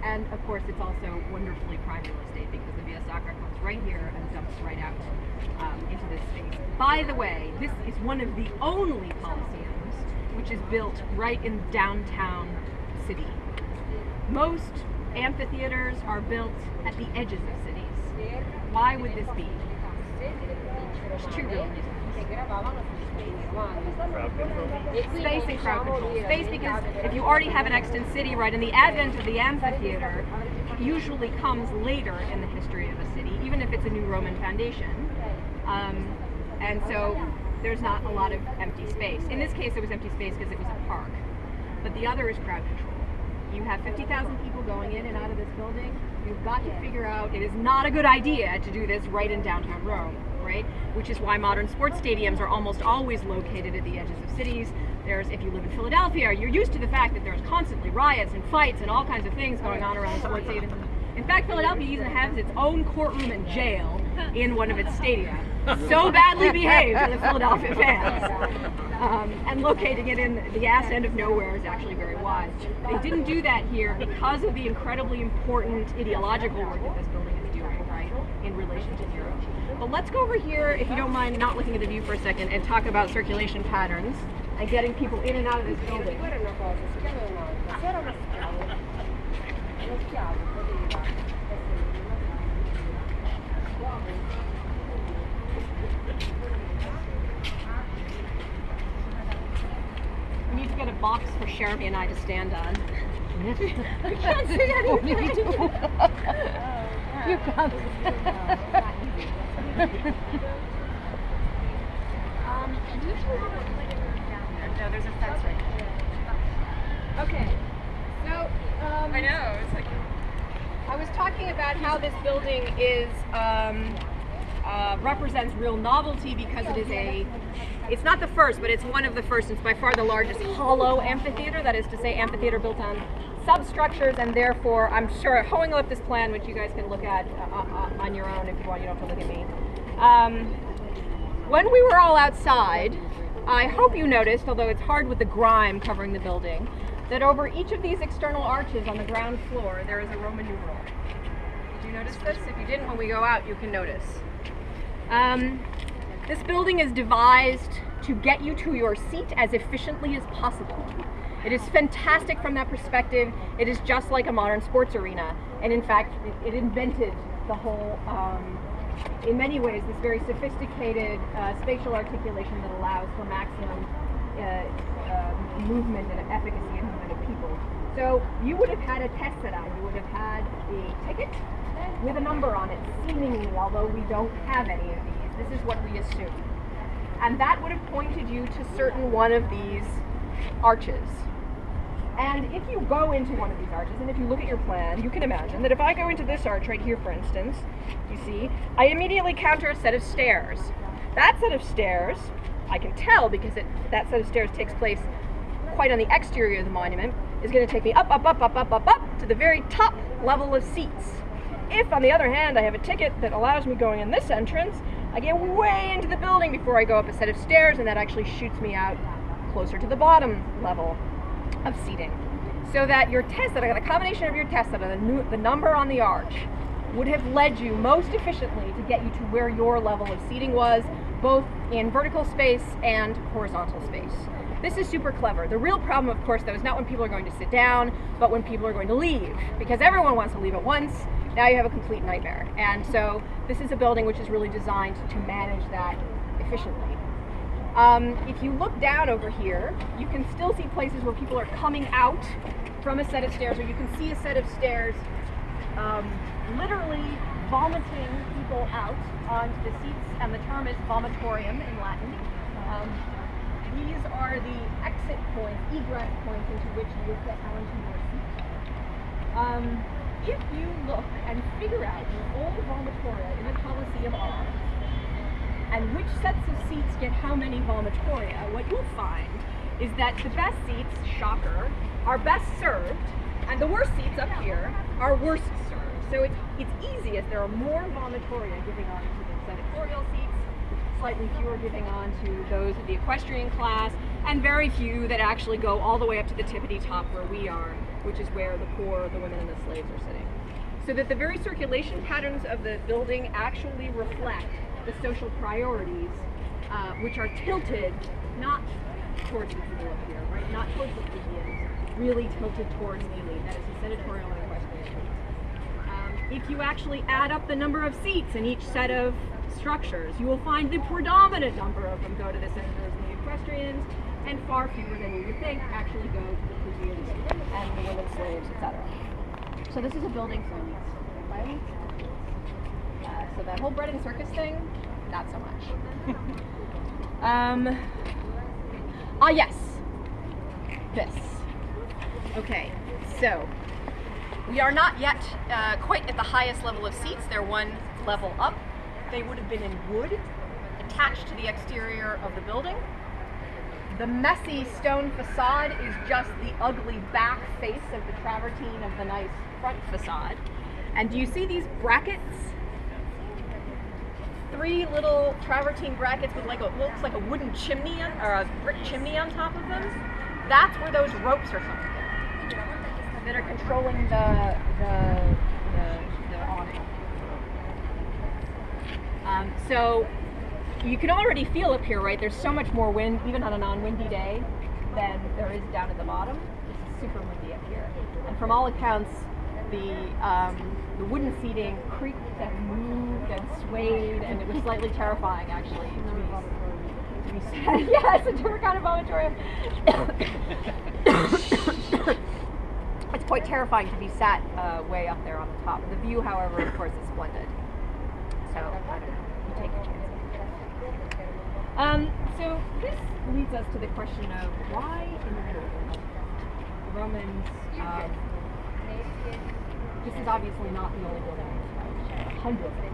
And of course, it's also wonderfully prime real estate because the Via Sacra comes right here and dumps right out into this space. By the way, this is one of the only Colosseums which is built right in downtown city. Most amphitheaters are built at the edges of cities. Why would this be? There's two real reasons. Space and crowd control. Space because if you already have an extant city, right, and the advent of the amphitheater usually comes later in the history of a city, even if it's a new Roman foundation. And so there's not a lot of empty space. In this case, it was empty space because it was a park. But the other is crowd control. You have 50,000 people going in and out of this building. You've got to figure out, it is not a good idea to do this right in downtown Rome, right? Which is why modern sports stadiums are almost always located at the edges of cities. If you live in Philadelphia, you're used to the fact that there's constantly riots and fights and all kinds of things going on around the sports stadiums. In fact, Philadelphia even has its own courtroom and jail in one of its stadia. So badly behaved for the Philadelphia fans. And locating it in the ass end of nowhere is actually very wise. They didn't do that here because of the incredibly important ideological work that this building is doing, right, in relation to Europe. But let's go over here, if you don't mind not looking at the view for a second, and talk about circulation patterns and getting people in and out of this building. We need to get a box for Jeremy and I to stand on. I can't see anything. You can't. No, there's a fence right there. Okay, so
I know, it's like
I was talking about how this building is represents real novelty because it's not the first, but it's one of the first. It's by far the largest hollow amphitheater, that is to say amphitheater built on substructures, and therefore, I'm sure, holding up this plan, which you guys can look at on your own if you want, you don't have to look at me. When we were all outside, I hope you noticed, although it's hard with the grime covering the building, that over each of these external arches on the ground floor, there is a Roman numeral. Did you notice this? If you didn't, when we go out, you can notice. This building is devised to get you to your seat as efficiently as possible. It is fantastic from that perspective. It is just like a modern sports arena. And in fact, it invented the whole, in many ways, this very sophisticated spatial articulation that allows for maximum movement and efficacy and movement of people. So you would have had a test set out. You would have had a ticket with a number on it, seemingly, although we don't have any of these. This is what we assume. And that would have pointed you to certain one of these arches. And if you go into one of these arches, and if you look at your plan, you can imagine that if I go into this arch right here, for instance, you see, I immediately counter a set of stairs. That set of stairs, I can tell because that set of stairs takes place quite on the exterior of the monument, is going to take me up, up, up, up, up, up, up to the very top level of seats. If, on the other hand, I have a ticket that allows me going in this entrance, I get way into the building before I go up a set of stairs, and that actually shoots me out closer to the bottom level of seating. So that your test set, the combination of your test set and the number on the arch would have led you most efficiently to get you to where your level of seating was, both in vertical space and horizontal space. This is super clever. The real problem, of course, though, is not when people are going to sit down, but when people are going to leave, because everyone wants to leave at once. Now you have a complete nightmare. And so this is a building which is really designed to manage that efficiently. If you look down over here, you can still see places where people are coming out from a set of stairs, or you can see a set of stairs literally vomiting people out onto the seats, and the term is vomitorium in Latin. These are the exit points, egress points into which you would get onto your seat. If you look and figure out where all the vomitoria in the Colosseum are, and which sets of seats get how many vomitoria, what you'll find is that the best seats, shocker, are best served, and the worst seats up here are worst served. So it's easiest. There are more vomitoria giving on to the senatorial seats, slightly fewer giving on to those of the equestrian class, and very few that actually go all the way up to the tippity top where we are, which is where the poor, the women, and the slaves are sitting. So that the very circulation patterns of the building actually reflect the social priorities, which are tilted not towards the people up here, right? Not towards the plebeians, really tilted towards the elite. That is the senatorial and equestrian elite. If you actually add up the number of seats in each set of structures, you will find the predominant number of them go to the senators and the equestrians, and far fewer than you would think actually go to the plebeians and the women slaves, etc. So this is a building for elites, right? So that whole bread and circus thing, not so much. Yes, this. Okay, so we are not yet quite at the highest level of seats. They're one level up. They would have been in wood, attached to the exterior of the building. The messy stone facade is just the ugly back face of the travertine of the nice front facade. And do you see these brackets? 3 little travertine brackets with looks like a wooden chimney or a brick chimney on top of them. That's where those ropes are from, that are controlling the awning. So you can already feel up here, right? There's so much more wind, even on a non-windy day, than there is down at the bottom. This is super windy up here, and from all accounts, the wooden seating creaked and moved and swayed, and it was slightly terrifying, actually, to be sat. Yes, a different kind of vomitorium. It's quite terrifying to be sat way up there on the top. The view, however, of course, is splendid. So, I don't know, you take your chances. So this leads us to the question of why in the world the Romans, this is obviously not the only building, hundreds of them,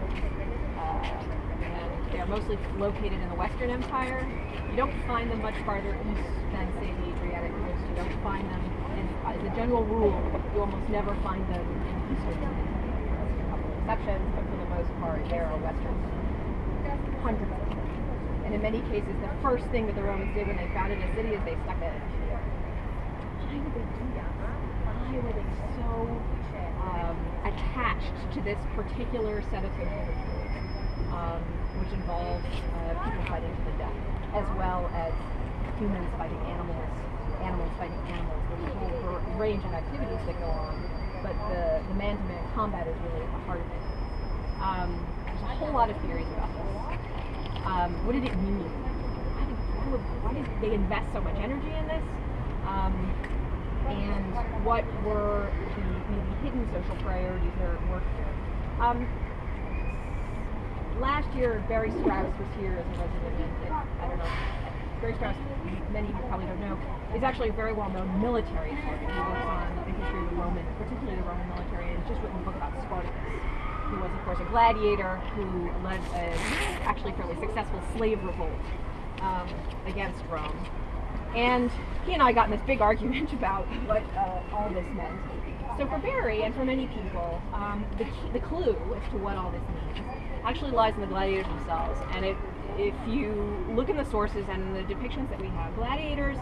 and they are mostly located in the Western Empire. You don't find them much farther east than, say, the Adriatic coast. You don't find them, as a general rule, you almost never find them in Eastern Europe. There's a couple of exceptions, but for the most part, they are Western. Hundreds of them. And in many cases, the first thing that the Romans did when they founded a city is they stuck it here. Why did they do that? Why were they so attached to this particular set of infrastructure, which involves people fighting to the death, as well as humans fighting animals animals fighting animals. There's a whole range of activities that go on, but the man-to-man combat is really at the heart of it. There's a whole lot of theories about this. What did it mean? Why did they invest so much energy in this? And what were the maybe hidden social priorities that are at work here? Last year, Barry Strauss was here as a resident, and I don't know, Barry Strauss, many of you probably don't know, is actually a very well-known military historian. He works on the history of the Roman, particularly the Roman military, and has just written a book about Spartacus, who was, of course, a gladiator who led a actually fairly successful slave revolt against Rome. And he and I got in this big argument about what all this meant. So for Barry and for many people, the clue as to what all this means actually lies in the gladiators themselves. And if you look in the sources and in the depictions that we have, gladiators,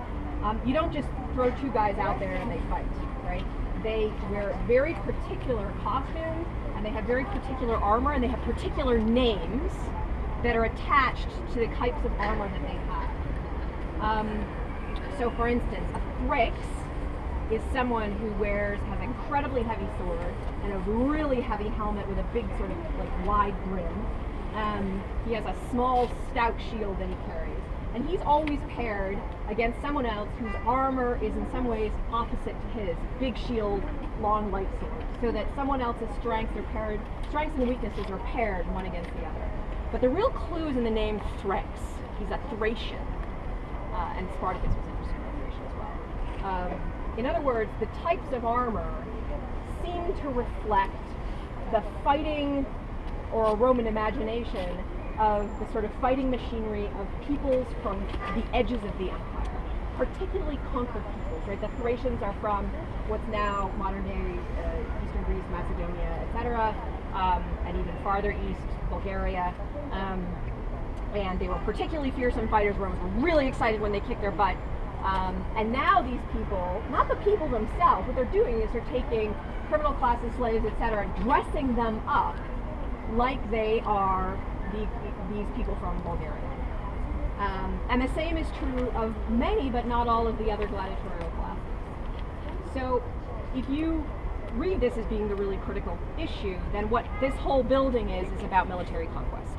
you don't just throw two guys out there and they fight, right? They wear very particular costumes, and they have very particular armor, and they have particular names that are attached to the types of armor that they have. So for instance, a Thrix is someone who has an incredibly heavy sword and a really heavy helmet with a big sort of like wide brim. He has a small stout shield that he carries. And he's always paired against someone else whose armor is in some ways opposite to his. Big shield, long light sword. So that someone else's strengths and weaknesses are paired one against the other. But the real clue is in the name Thrix. He's a Thracian. And Spartacus was interested in Thracian as well. In other words, the types of armor seem to reflect the fighting or a Roman imagination of the sort of fighting machinery of peoples from the edges of the empire, particularly conquered peoples, right? The Thracians are from what's now modern-day Eastern Greece, Macedonia, etc., and even farther east, Bulgaria. And they were particularly fearsome fighters. Romans were really excited when they kicked their butt. And now these people, not the people themselves, what they're doing is they're taking criminal classes, slaves, etc., dressing them up like they are these people from Bulgaria. And the same is true of many, but not all, of the other gladiatorial classes. So if you read this as being the really critical issue, then what this whole building is about military conquest.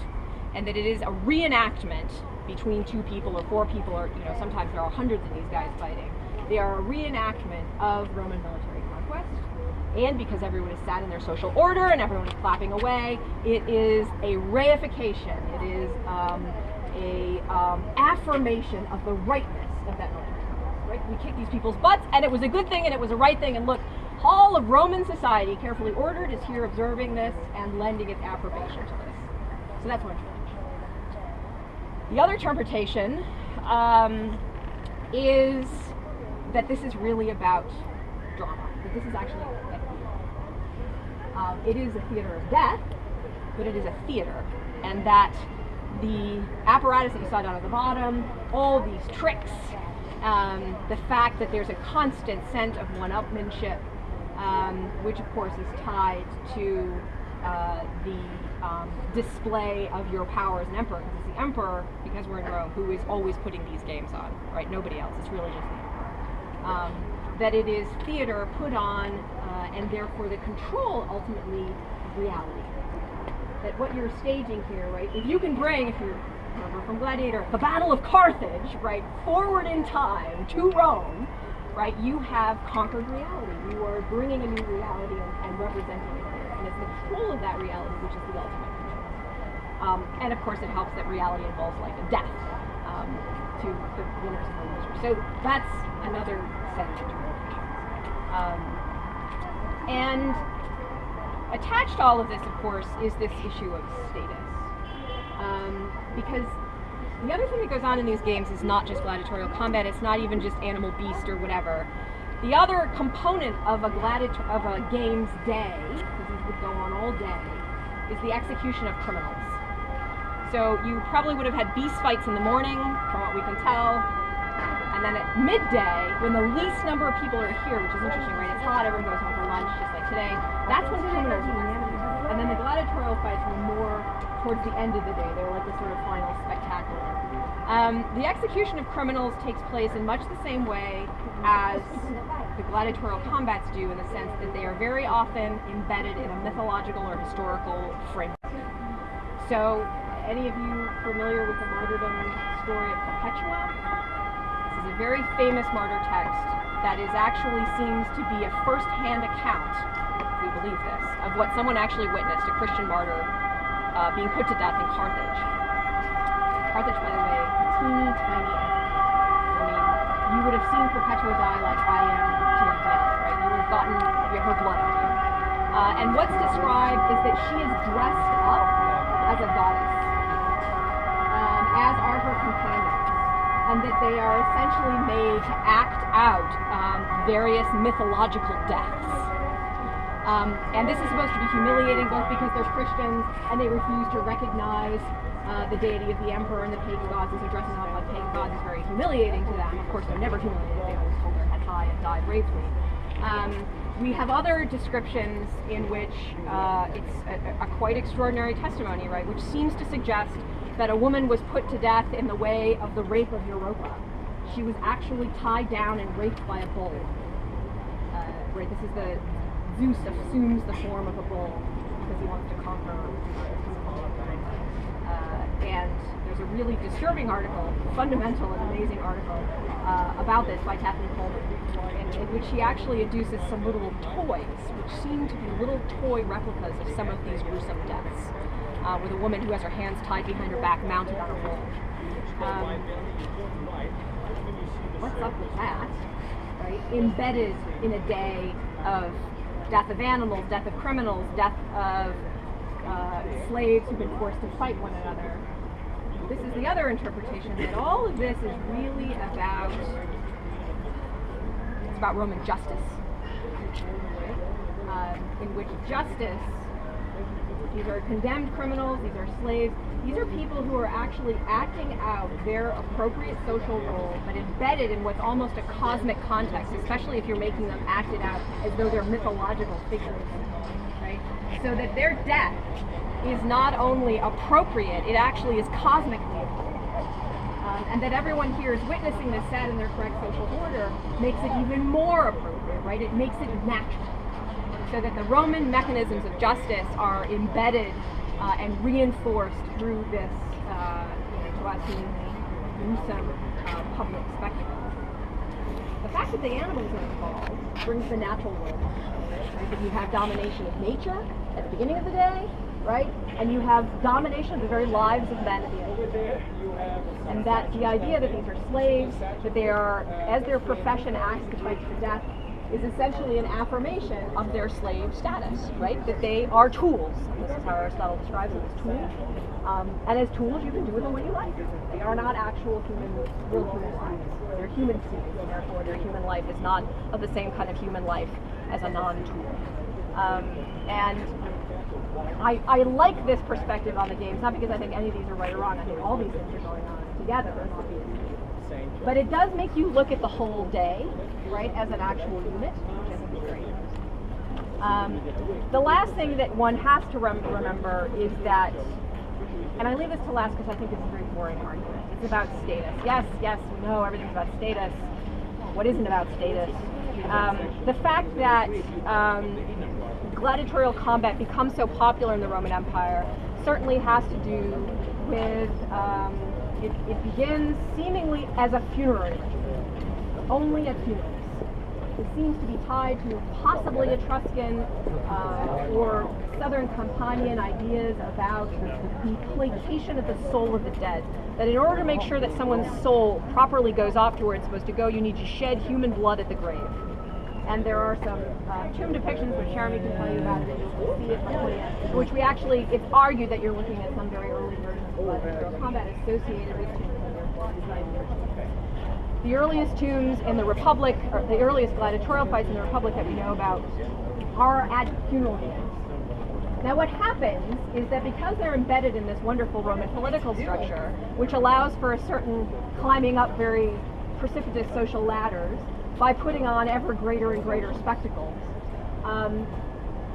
And that it is a reenactment between two people or four people, or sometimes there are hundreds of these guys fighting. They are a reenactment of Roman military conquest. And because everyone is sat in their social order and everyone is clapping away, it is a reification. It is affirmation of the rightness of that military conquest. Right? We kicked these people's butts, and it was a good thing, and it was a right thing. And look, all of Roman society, carefully ordered, is here observing this and lending its approbation to this. So that's one interpretation. The other interpretation is that this is really about drama. That this is actually a theater. It is a theater of death, but it is a theater, and that the apparatus that you saw down at the bottom, all these tricks, the fact that there's a constant sense of one-upmanship, which of course is tied to the display of your power as an emperor, because it's the emperor, because we're in Rome, who is always putting these games on, right? Nobody else. It's really just the emperor. That it is theater put on, and therefore the control ultimately of reality. That what you're staging here, right? If you can bring, if you remember from Gladiator, the Battle of Carthage, right, forward in time to Rome, right? You have conquered reality. You are bringing a new reality and representing it here. And it's the control of that reality which is the ultimate control. And of course it helps that reality involves life and death to the winners and the losers. So that's another set of interpretations. And attached to all of this, of course, is this issue of status. Because the other thing that goes on in these games is not just gladiatorial combat, it's not even just animal beast or whatever. The other component of a game's day, because these would go on all day, is the execution of criminals. So you probably would have had beast fights in the morning, from what we can tell, and then at midday, when the least number of people are here, which is interesting, right? It's hot, everyone goes home for lunch, just like today. That's when criminals are. And then the gladiatorial fights were more towards the end of the day. They're like the sort of final spectacular. The execution of criminals takes place in much the same way as the gladiatorial combats do, in the sense that they are very often embedded in a mythological or historical framework. So, any of you familiar with the martyrdom story of Perpetua? This is a very famous martyr text that actually seems to be a first-hand account, if we believe this, of what someone actually witnessed, a Christian martyr being put to death in Carthage. Carthage, by the way, teeny tiny. I mean, you would have seen Perpetua die like I am to Diana, right? You would have gotten her blood on you. And what's described is that she is dressed up as a goddess, as are her companions, and that they are essentially made to act out various mythological deaths. And this is supposed to be humiliating, both because they're Christians and they refuse to recognize the deity of the emperor and the pagan gods, and so dressing up like pagan gods is very humiliating to them. Of course, they're never humiliated. They always hold their head high and die bravely. We have other descriptions in which it's a quite extraordinary testimony, right, which seems to suggest that a woman was put to death in the way of the rape of Europa. She was actually tied down and raped by a bull. Right, this is Zeus assumes the form of a bull because he wants to conquer and there's a really disturbing article, fundamental and amazing article about this by Kathleen Coleman, in which she actually adduces some little toys, which seem to be little toy replicas of some of these gruesome deaths, with a woman who has her hands tied behind her back, mounted on a bull. What's up with that? Right? Embedded in a day of death of animals, death of criminals, death of slaves who've been forced to fight one another. This is the other interpretation, that all of this is really about, it's about Roman justice, in which justice, these are condemned criminals, these are slaves, these are people who are actually acting out their appropriate social role, but embedded in what's almost a cosmic context, especially if you're making them act it out as though they're mythological figures, right? So that their death is not only appropriate, it actually is cosmically appropriate. And that everyone here is witnessing this set in their correct social order makes it even more appropriate, right? It makes it natural. So that the Roman mechanisms of justice are embedded and reinforced through this, to us, gruesome public spectacle. The fact that the animals are involved brings the natural world. Right? That you have domination of nature at the beginning of the day, right? And you have domination of the very lives of men at the end of the day. And that the idea that these are slaves, that they are, as their profession acts to fight to the death, is essentially an affirmation of their slave status, right? That they are tools. And this is how Aristotle describes them as tools. And as tools, you can do with them what you like. They are not actual real human beings. They're human beings, and therefore their human life is not of the same kind of human life as a non-tool. And I like this perspective on the games, not because I think any of these are right or wrong. I think all these things are going on together, obviously. But it does make you look at the whole day, right, as an actual unit, which I think is very interesting. The last thing that one has to remember is that, and I leave this to last because I think it's a very boring argument, it's about status. Yes, we know everything's about status. What isn't about status? The fact that gladiatorial combat becomes so popular in the Roman Empire certainly has to do with, it begins seemingly as a funerary ritual, only at funerals. It seems to be tied to possibly Etruscan or Southern Campanian ideas about the placation of the soul of the dead. That in order to make sure that someone's soul properly goes off to where it's supposed to go, you need to shed human blood at the grave. And there are some tomb depictions, which Jeremy can tell you about, that you'll see it, which we actually, it's argued that you're looking at some very early versions of gladiatorial combat associated with tombs. The earliest tombs in the Republic, or the earliest gladiatorial fights in the Republic that we know about, are at funeral games. Now what happens is that because they're embedded in this wonderful Roman political structure, which allows for a certain climbing up very precipitous social ladders, by putting on ever greater and greater spectacles,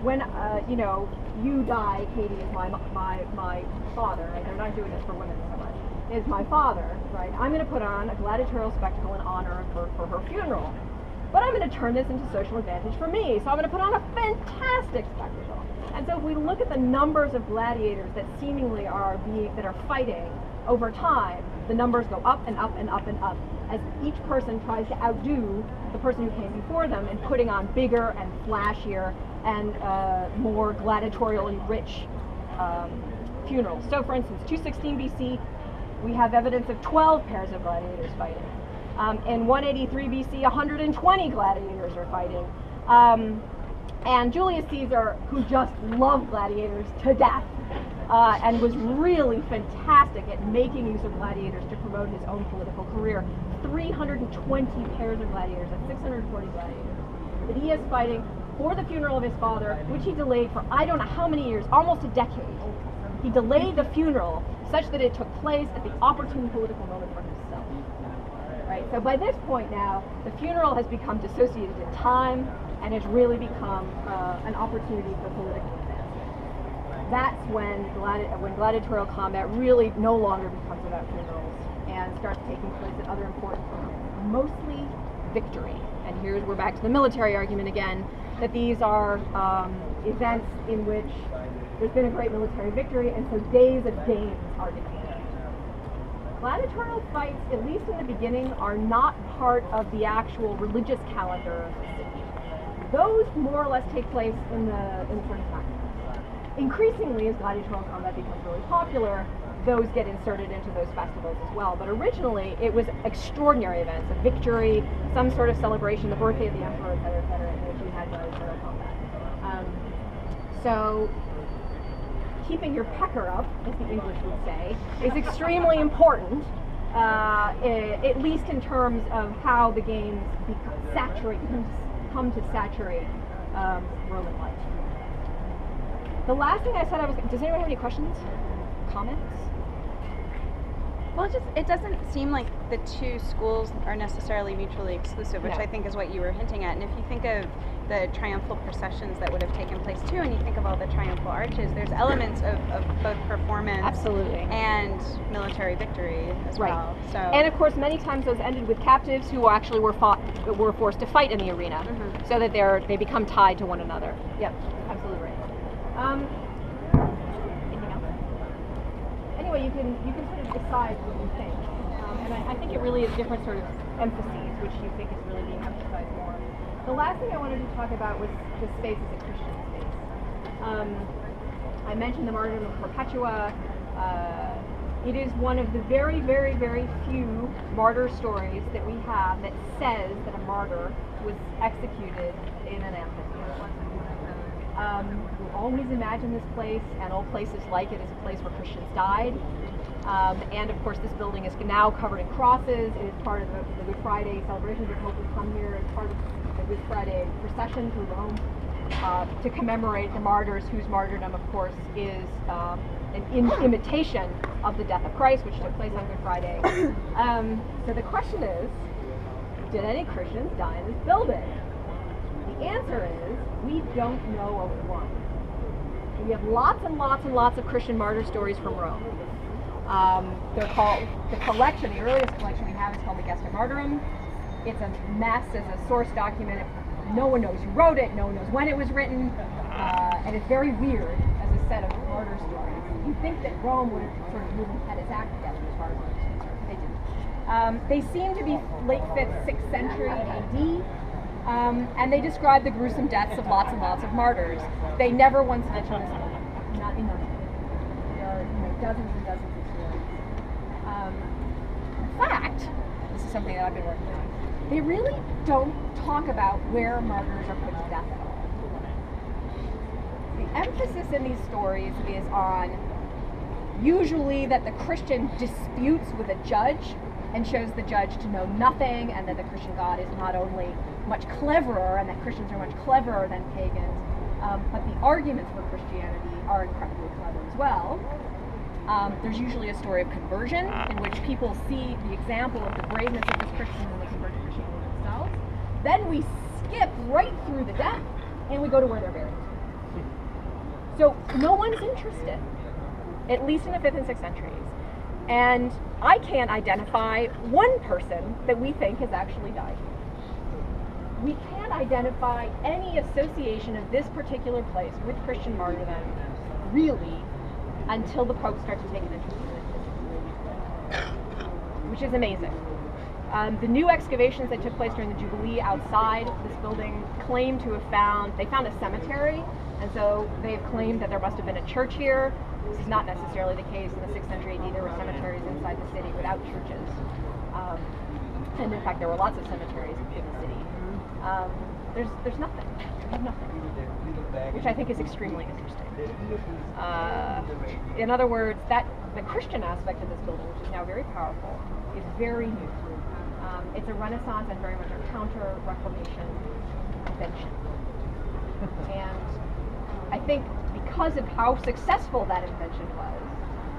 when you know, you die, Katie is my father, right? They're not doing this for women so much. Is my father, right? I'm going to put on a gladiatorial spectacle in honor of her for her funeral. But I'm going to turn this into social advantage for me. So I'm going to put on a fantastic spectacle. And so if we look at the numbers of gladiators that seemingly are fighting over time, the numbers go up and up and up and up as each person tries to outdo the person who came before them in putting on bigger and flashier and more gladiatorially rich funerals. So for instance, 216 BC, we have evidence of 12 pairs of gladiators fighting. In 183 BC, 120 gladiators are fighting. And Julius Caesar, who just loved gladiators to death, and was really fantastic at making use of gladiators to promote his own political career, 320 pairs of gladiators, that's 640 gladiators, that he is fighting for the funeral of his father, which he delayed for I don't know how many years, almost a decade. He delayed the funeral such that it took place at the opportune political moment for himself. Right? So by this point now, the funeral has become dissociated in time and has really become an opportunity for political advancement. That's when gladiatorial combat really no longer becomes about funerals and starts taking place at other important moments, mostly victory. And we're back to the military argument again, that these are events in which there's been a great military victory, and so days of games are dictated. Gladiatorial fights, at least in the beginning, are not part of the actual religious calendar of the city. Those more or less take place in the spring time. Increasingly, as gladiatorial combat becomes really popular, those get inserted into those festivals as well. But originally, it was extraordinary events, a victory, some sort of celebration, the birthday of the emperor, et cetera, in which you had gladiatorial combat. So keeping your pecker up, as the English would say, is extremely important, at least in terms of how the games come to saturate Roman life. The last thing I said does anyone have any questions? Comments?
Well, it doesn't seem like the two schools are necessarily mutually exclusive, which
No.
I think is what you were hinting at. And if you think of the triumphal processions that would have taken place too, and you think of all the triumphal arches, there's elements of both performance
Absolutely.
and military victory as
Right.
well. So,
And of course, many times those ended with captives who actually were forced to fight in the arena,
Mhm.
so that they become tied to one another. Yep, absolutely right. Anything else? Anyway, you can sort of decide what you think, and I think it really is different sort of emphases, which you think is really being emphasized more. The last thing I wanted to talk about was the space as a Christian space. I mentioned the martyrdom of Perpetua. It is one of the very, very, very few martyr stories that we have that says that a martyr was executed in an amphitheater. We always imagine this place and all places like it as a place where Christians died. And of course, this building is now covered in crosses. It is part of the Good Friday celebrations that Pope would come here. It's part of the Good Friday procession through Rome to commemorate the martyrs, whose martyrdom, of course, is an imitation of the death of Christ, which took place on Good Friday. So the question is, did any Christians die in this building? The answer is, we don't know of one. We have lots and lots and lots of Christian martyr stories from Rome. They're called, the earliest collection we have is called the Gesta Martyrum. It's a mess as a source document. No one knows who wrote it, no one knows when it was written, and it's very weird as a set of martyr stories. You'd think that Rome would have sort of had its act together as far as martyrs are concerned. They didn't. They seem to be late 5th, 6th century AD. And they describe the gruesome deaths of lots and lots of martyrs. They never once mention this building, not in them. There are dozens and dozens of stories. In fact, this is something that I've been working on, they really don't talk about where martyrs are put to death at all. The emphasis in these stories is on usually that the Christian disputes with a judge and shows the judge to know nothing, and that the Christian God is not only much cleverer, and that Christians are much cleverer than pagans, but the arguments for Christianity are incredibly clever as well. There's usually a story of conversion in which people see the example of the braveness of this Christian and they convert to Christianity themselves. Then we skip right through the death and we go to where they're buried. So no one's interested, at least in the 5th and 6th centuries. And I can't identify one person that we think has actually died. We can't identify any association of this particular place with Christian martyrdom, really, until the Pope starts to take an interest in it, which is amazing. The new excavations that took place during the Jubilee outside this building claim to have found a cemetery, and so they've claimed that there must have been a church here. This is not necessarily the case. In the 6th century AD, there were cemeteries inside the city without churches. And in fact, there were lots of cemeteries in the city. There's nothing. There's nothing. Which I think is extremely interesting. In other words, that the Christian aspect of this building, which is now very powerful, is very new. It's a Renaissance and very much a counter-Reformation invention. And I think because of how successful that invention was,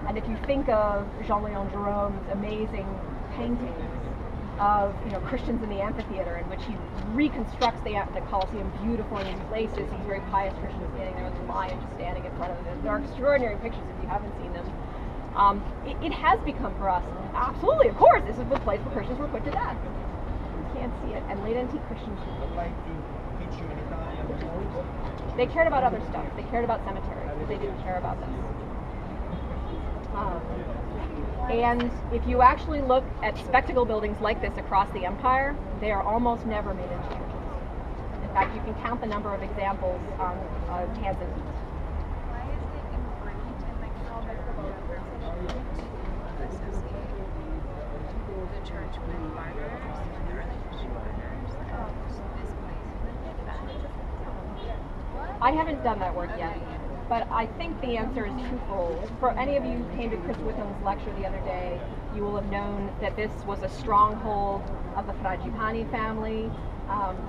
and if you think of Jean-Léon Gérôme's amazing paintings of Christians in the amphitheater, in which he reconstructs the Colosseum beautiful in these places, these very pious Christians standing there with a lion just standing in front of them. They're extraordinary pictures if you haven't seen them. It has become for us, absolutely, of course, this is the place where Christians were put to death. You can't see it, and late antique Christians they cared about other stuff. They cared about cemeteries, but they didn't care about this. And if you actually look at spectacle buildings like this across the empire, they are almost never made into churches. In fact, you can count the number of examples on hands and feet.
Why is it important and like how associate the church with martyrs, the early Christian martyrs, this place with that?
I haven't done that work yet, but I think the answer is twofold. For any of you who came to Chris Witham's lecture the other day, you will have known that this was a stronghold of the Frangipani family.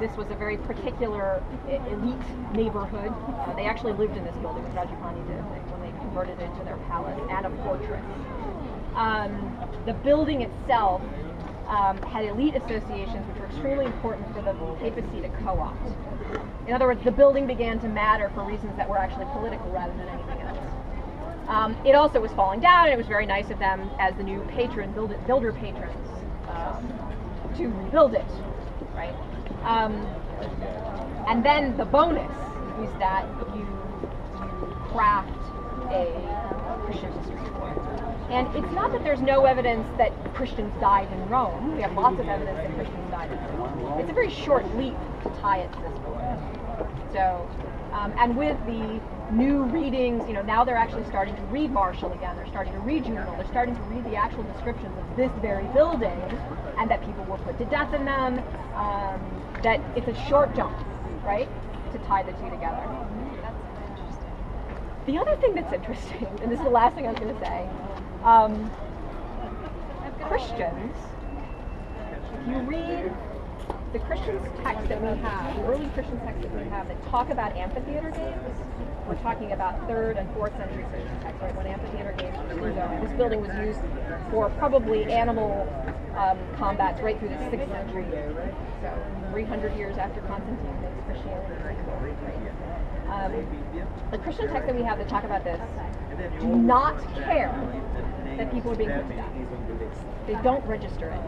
This was a very particular elite neighborhood. They actually lived in this building, the Frangipani did, when they converted it into their palace and a fortress. The building itself had elite associations which were extremely important for the papacy to co-opt. In other words, the building began to matter for reasons that were actually political rather than anything else. It also was falling down, and it was very nice of them as the new builder patrons to rebuild it, right? And then the bonus is that you craft a Christian history for it. And it's not that there's no evidence that Christians died in Rome. We have lots of evidence that Christians died in Rome. It's a very short leap to tie it to this building. So, and with the new readings, now they're actually starting to read Marshall again. They're starting to read Juvenal. They're starting to read the actual descriptions of this very building, and that people were put to death in them. That it's a short jump, right, to tie the two together.
That's interesting.
The other thing that's interesting, and this is the last thing I was going to say, Christians, if you read the Christian texts that we have, the early Christian texts that we have that talk about amphitheater games, we're talking about 3rd and 4th century Christian texts, right, when amphitheater games were used. This building was used for probably animal combats right through the 6th century, so 300 years after Constantine makes Christianity right. The Christian texts that we have that talk about this do not care that people are being put to death. They don't register it.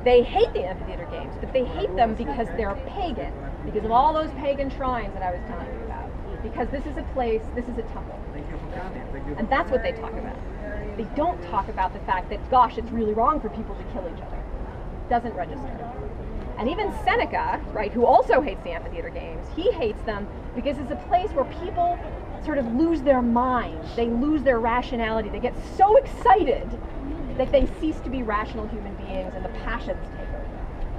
They hate the amphitheater games, but they hate them because they're pagan, because of all those pagan shrines that I was telling you about. Because this is a place, this is a temple. And that's what they talk about. They don't talk about the fact that, gosh, it's really wrong for people to kill each other. It doesn't register. And even Seneca, right, who also hates the amphitheater games, he hates them because it's a place where people sort of lose their mind. They lose their rationality. They get so excited that they cease to be rational human beings and the passions take over.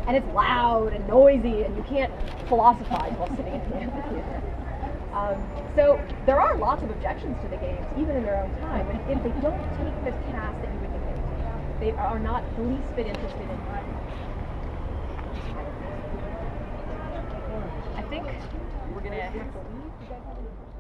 And it's loud and noisy and you can't philosophize while sitting in the amphitheater. So there are lots of objections to the games, even in their own time, but if they don't take the task that you would think they would take, they are not the least bit interested in it. I think we're going to have to leave. You guys have any questions?